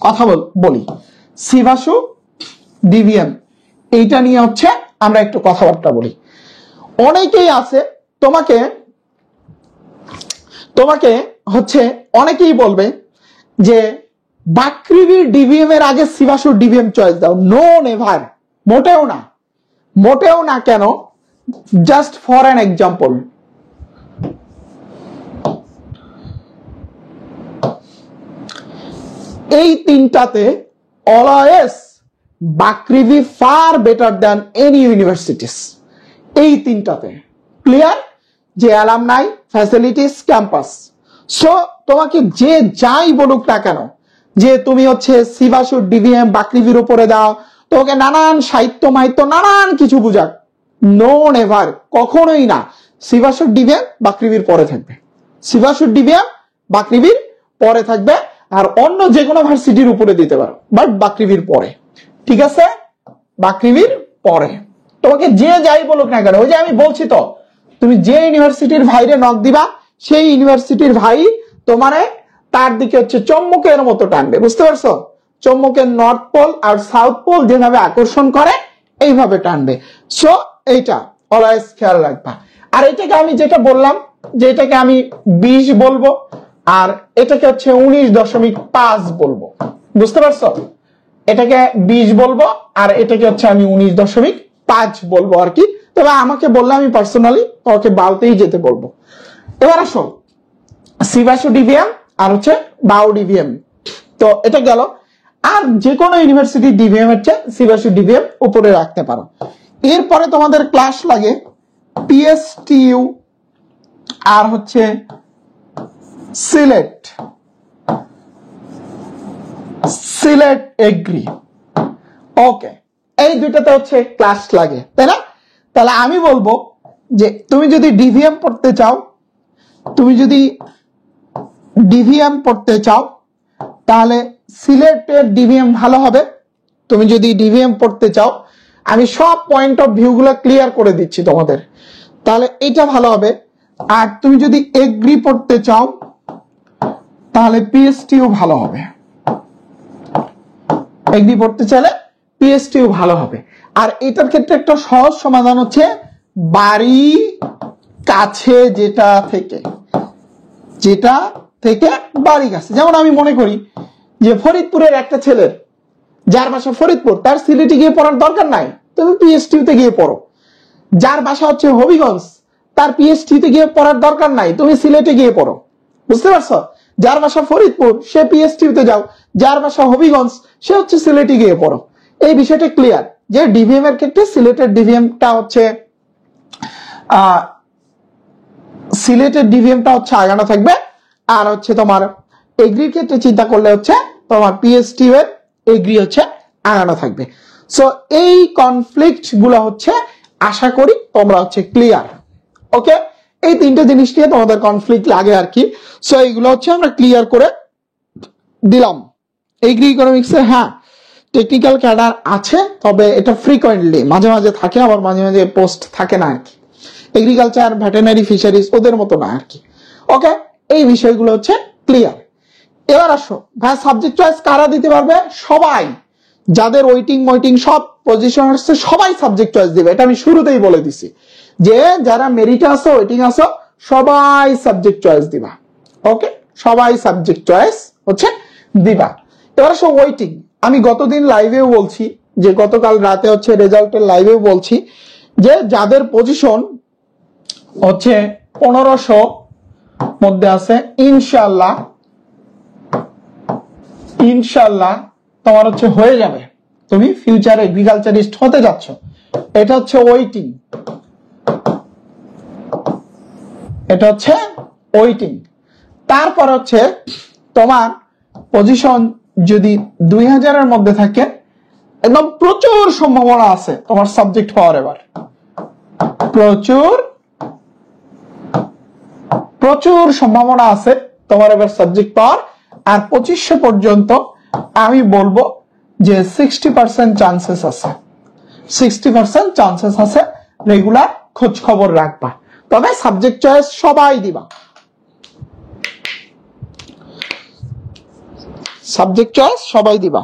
কথা বলি। সিভাসু ডিভিএম এইটা নিয়ে হচ্ছে আমরা একটু কথাবার্তা বলি। অনেকেই আছে তোমাকে হচ্ছে অনেকেই বলবে যে বাকৃবির ডিভিএম এর আগে সিভাসুর ডিভিএম চয়েস দাও। নো নেভার, মোটেও না। কেন? জাস্ট ফর অ্যান এক্সাম্পল, এই তিনটাতে always Bakrabi far better than any universities. এই তিনটাতে ক্লিয়ার যে অ্যালামনাই, ফ্যাসিলিটিস, ক্যাম্পাস। সো তোমাকে যে যাই বলুক না কেন যে তুমি হচ্ছে সিভাসুর ডিভিএম বাকৃবির উপরে দাও, তোমাকে নানান সাহিত্য মাহিত্য নানান কিছু বুঝাক, নো নেভার, কখনোই না। সিভাসুর ডিভিএম বাকৃবির পরে থাকবে, সিভাসুর ডিভিএম বাকৃবির পরে থাকবে। আর অন্য যে কোনো ভার্সিটির উপরে দিতে পারো, বাট বাকৃবির পরে, ঠিক আছে? বাকৃবির পরে তোমাকে যে যাই বলুক না কেন, ওই যে আমি বলছি তো, তুমি যে ইউনিভার্সিটির ভাইরে নক দিবা সেই ইউনিভার্সিটির ভাই তোমারে তার দিকে হচ্ছে চম্মকের মতো টানবে, বুঝতে পারছো? চম্মকের নর্থ পোল আর সাউথ পোল যেভাবে আকর্ষণ করে এইভাবে টানবে। সো এইটা অলওয়েজ খেয়াল রাখবা। আর এটাকে আমি যেটা বললাম যে এটাকে আমি 20 বলবো আর এটাকে হচ্ছে 19.5 বলবো, বুঝতে পারছো? এটাকে 20 বলবো আর এটাকে হচ্ছে আমি 19.5 বলবো আর কি। তবে আমাকে বললে আমি পার্সোনালি তোমাকে বাউতেই যেতে বলবো। এবার আসো সিভাসু ডিভিএম আর হচ্ছে বাউ ডিভিএম, তো এটা গেল। আর যে কোনো ইউনিভার্সিটি ডিভিএম এর চেয়ে সিভাসু ডিভিএম উপরে রাখতে পারো। এরপরে তোমাদের ক্লাস লাগে পিএসটিইউ আর হচ্ছে সিলেট এগ্রি। ওকে, এই দুইটাতে হচ্ছে ক্লাস লাগে, তাই না? তাহলে আমি বলবো যে তুমি যদি ডিভিএম পড়তে চাও তাহলে সিলেটের ডিভিএম ভালো হবে। তুমি যদি ডিভিএম পড়তে চাও, আমি সব পয়েন্ট অফ ভিউ গুলো ক্লিয়ার করে দিচ্ছি তোমাদের, তাহলে এটা ভালো হবে। আর তুমি যদি এগ্রি পড়তে চাও তাহলে পিএসটিইউ ভালো হবে। এগ্রি পড়তে চাইলে পিএসটিইউ ভালো হবে। আর এটার ক্ষেত্রে একটা সহজ সমাধান হচ্ছে বাড়ি কাছে যেটা থেকে বাড়ি কাছে। যেমন আমি মনে করি যে ফরিদপুরের একটা ছেলের যার বাসা ফরিদপুর, তার সিলেটে গিয়ে পড়ার দরকার নাই, তুমি পিএসটিইউতে গিয়ে পড়ো। যার বাসা হচ্ছে হবিগঞ্জ, তার পিএসটিইউতে গিয়ে পড়ার দরকার নাই, তুমি সিলেটে গিয়ে পড়ো, বুঝতে পারছো? যার বাসা ফরিদপুর সে পিএসটিইউতে যাও, যার বাসা হবিগঞ্জ সে হচ্ছে সিলেটে গিয়ে পড়ো। এই বিষয়টা ক্লিয়ার যে ডিভিএম এর ক্ষেত্রে সিলেটের ডিভিএমটা হচ্ছে আগানো থাকবে। আর হচ্ছে তোমার এগ্রির ক্ষেত্রে চিন্তা করলে হচ্ছে তোমার পিএসটিইউ এর এগ্রি হচ্ছে আগানো থাকবে। সো এই কনফ্লিক্ট গুলো হচ্ছে আশা করি তোমরা হচ্ছে ক্লিয়ার। ওকে, এই তিনটে জিনিস নিয়ে তোমাদের কনফ্লিক্ট লাগে আর কি। সো এইগুলো হচ্ছে আমরা ক্লিয়ার করে দিলাম। এগ্রি ইকোনমিক্সে হ্যাঁ টেকনিক্যাল ক্যাডার আছে, তবে এটা ফ্রিকোয়েন্টলি মাঝে মাঝে থাকে, আবার মাঝে মাঝে পোস্ট থাকে না আর কি। এগ্রিকালচার, ভেটেরিনারি, ফিশারিজ ওদের মতো না আর কি। ওকে, এই বিষয়গুলো হচ্ছে ক্লিয়ার। এবার আসো ভাই, সাবজেক্ট চয়েস কারা দিতে পারবে? সবাই, যাদের ওয়েটিং সব পজিশন আসছে সবাই সাবজেক্ট চয়েস দিবে। এটা আমি শুরুতেই বলে দিছি যে যারা মেরিটে আসো, ওয়েটিং আসো, সবাই সাবজেক্ট চয়েস দিবা। ওকে, সবাই সাবজেক্ট চয়েস হচ্ছে দিবা। এবার আসো ওয়েটিং। আমি গতদিন লাইভেও বলছি, যে গতকাল রাতে হচ্ছে রেজাল্টের লাইভেও বলছি, যে যাদের পজিশন হচ্ছে 1500 মধ্যে আছে, ইনশাআল্লাহ তোমার হচ্ছে হয়ে যাবে, তুমি ফিউচার এগ্রিকালচারিস্ট হতে যাচ্ছ। এটা হচ্ছে ওয়েটিং, এটা হচ্ছে ওয়েটিং। তারপর হচ্ছে তোমার পজিশন যদি 2000-এর মধ্যে থাকে, একদম প্রচুর সম্ভাবনা আছে তোমার সাবজেক্ট হওয়ার। এবার প্রচুর সম্ভাবনা আছে তোমার এবার সাবজেক্ট পাওয়ার। আর 2500 পর্যন্ত আমি বলবো যে 60% চান্সেস আছে, 60% চান্সেস আছে। রেগুলার খোঁজ খবর রাখবা, তবে সাবজেক্ট চয়েস সবাই দিবা, সাবজেক্ট চয়েস সবাই দিবা।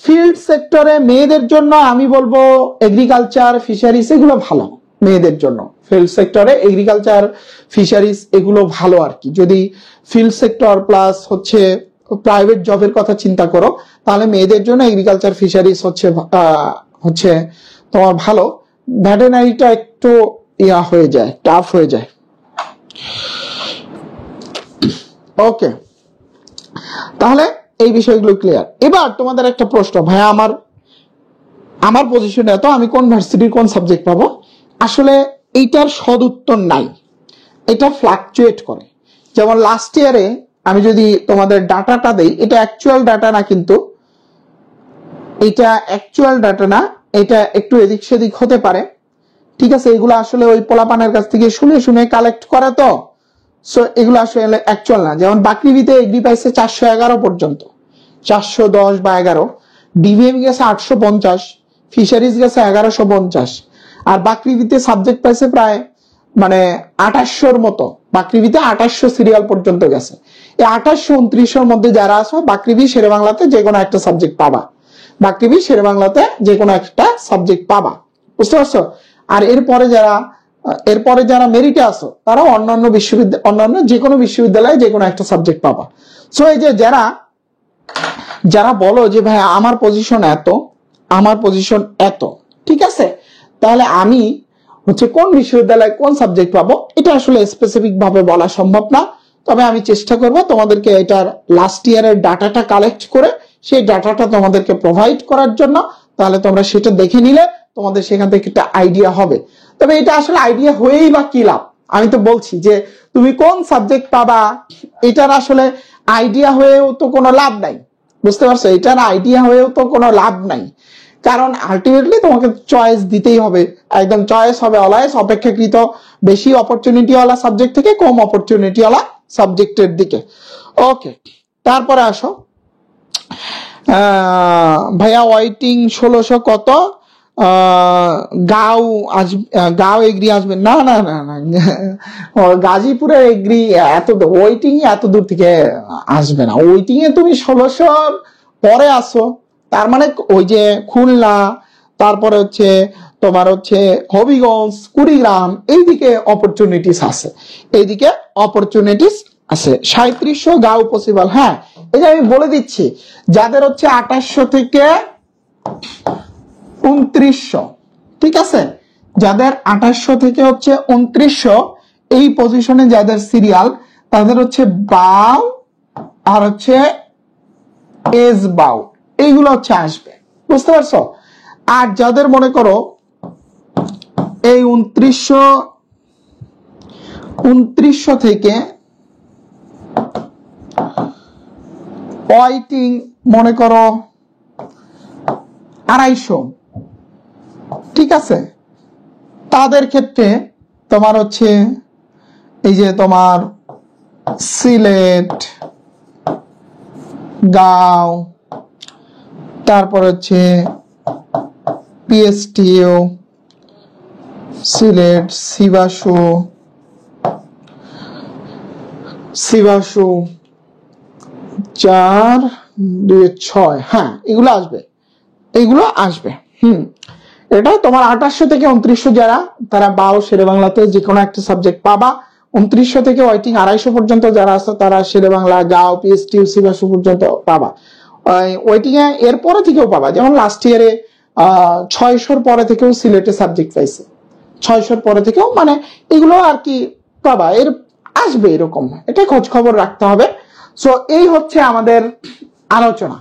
ফিল্ড সেক্টরে মেয়েদের জন্য আমি বলবো এগ্রিকালচার, ফিশারিজ এগুলো ভালো মেয়েদের জন্য। ফিল্ড সেক্টরে এগ্রিকালচার, ফিশারিজ এগুলো ভালো আর কি। যদি ফিল্ড সেক্টর প্লাস হচ্ছে প্রাইভেট জবের কথা চিন্তা করো, তাহলে মেয়েদের জন্য এগ্রিকালচার, ফিশারিজ হচ্ছে তোমার ভালো। ভেটেরিনারিটা একটু ইয়া হয়ে যায়, টাফ হয়ে যায়। ওকে, তাহলে এই বিষয়গুলো ক্লিয়ার। এবার তোমাদের একটা প্রশ্ন, ভাইয়া আমার পজিশনে এত, আমি কোন ভার্সিটির কোন সাবজেক্ট পাবো? আসলে এইটার সদ উত্তর নাই, এটা ফ্লাকচুয়েট করে। যেমন লাস্ট ইয়ারে আমি যদি তোমাদের ডাটাটা দেই, এটা অ্যাকচুয়াল ডাটা না, কিন্তু এটা অ্যাকচুয়াল ডাটা না, এটা একটু এদিক সেদিক হতে পারে, ঠিক আছে? এগুলো আসলে ওই পোলাপানের কাছ থেকে শুনে শুনে কালেক্ট করে, তো সো এগুলো আসলে অ্যাকচুয়াল না। যেমন বাকৃবিতে এগ্রি পাইছে 411 পর্যন্ত, 410 বা 11, ডিভিএম গেছে 850, ফিশারিজ গেছে 1150, আর বাকৃবিতে সাবজেক্ট পাইছে প্রায় মানে 2800-র মতো। বাকৃবিতে 2800 সিরিয়াল পর্যন্ত গেছে। এই 2800 2900-র মধ্যে যারা আছো, বাকৃবি শেরে বাংলাতে যে কোনো একটা সাবজেক্ট পাবা, বাকৃবি শেরে বাংলাতে যে কোনো একটা সাবজেক্ট পাবা, বুঝতে পারছো? আর এরপরে যারা মেরিটে আসো, তারা অন্যান্য যে কোনো বিশ্ববিদ্যালয়ে যে কোনো একটা সাবজেক্ট পাবা। সো এই যে যারা বলো যে ভাই আমার পজিশন এত, ঠিক আছে, তাহলে আমি হচ্ছে কোন বিশ্ববিদ্যালয়ে কোন সাবজেক্ট পাবো, এটা আসলে স্পেসিফিক ভাবে বলা সম্ভব না। তবে আমি চেষ্টা করব তোমাদেরকে এটার লাস্ট ইয়ারের ডাটাটা কালেক্ট করে সেই ডাটাটা তোমাদেরকে প্রোভাইড করার জন্য। তাহলে তোমরা সেটা দেখে নিলে তোমাদের সেখান থেকে একটা আইডিয়া হবে। তবে এটা আসলে আইডিয়া হয়েই বা কি লাভ? আমি তো বলছি যে তুমি কোন সাবজেক্ট পাবা, এটার আসলে আইডিয়া হয়েও তো কোনো লাভ নাই, বুঝতে পারছো? এটার আইডিয়া হয়েও তো কোনো লাভ নাই, কারণ আলটিমেটলি তোমাকে চয়েস দিতেই হবে। একদম চয়েস হবে অলওয়েজ অপেক্ষাকৃত বেশি অপরচুনিটি ওয়ালা সাবজেক্ট থেকে কম অপরচুনিটি ওয়ালা সাবজেক্টের দিকে। ওকে, তারপরে আসো ভাইয়া ওয়েটিং 1600 কত? গাও এগ্রি আসবে না, না না না, গাজীপুরের এগ্রি ওয়েটিং এত দূর থেকে আসবে না। ওয়েটিং এ তুমি 1600 পরে আসো, তার মানে ওই যে খুলনা, তারপরে হচ্ছে তোমার হচ্ছে হবিগঞ্জ, কুড়িগ্রাম, এইদিকে অপরচুনিটিস আছে, এইদিকে অপরচুনিটিস আছে। 3700 গাও পসিবল। হ্যাঁ, এই যে আমি বলে দিচ্ছি, যাদের হচ্ছে 2800 থেকে 2900, ঠিক আছে, যাদের 2800 থেকে হচ্ছে 2900 এই পজিশনে যাদের সিরিয়াল, তাদের হচ্ছে বাও আর হচ্ছে এস বাও, এইগুলো হচ্ছে আসবে, বুঝতে পারছো? আর যাদের মনে করো এই 2900 থেকে ওয়েটিং মনে করো 250, ঠিক আছে, তাদের ক্ষেত্রে তোমার হচ্ছে এই যে তোমার সিলেট, গাঁও, তারপর হচ্ছে পিএসটিও, সিলেট, শিবাসু 4, 2, 6, হ্যাঁ এগুলো আসবে। এটা তোমার 2800 থেকে 2900 যারা, তারা বাও শেরে বাংলাতে যে কোনো একটা সাবজেক্ট পাবা। 2900 থেকে ওয়েটিং 250 পর্যন্ত যারা আছে তারা শেরে বাংলা, গাও, পিএসটি, সিবাসু পর্যন্ত পাবা। ওয়েটিং এ এরপরে থেকেও পাবা, যেমন লাস্ট ইয়ারে 600 পরে থেকেও সিলেটে সাবজেক্ট পাইছে, 600 পরে থেকেও, মানে এগুলো আর কি পাবা, এর আসবে এরকম, এটা খোঁজ খবর রাখতে হবে। সো এই হচ্ছে আমাদের আলোচনা।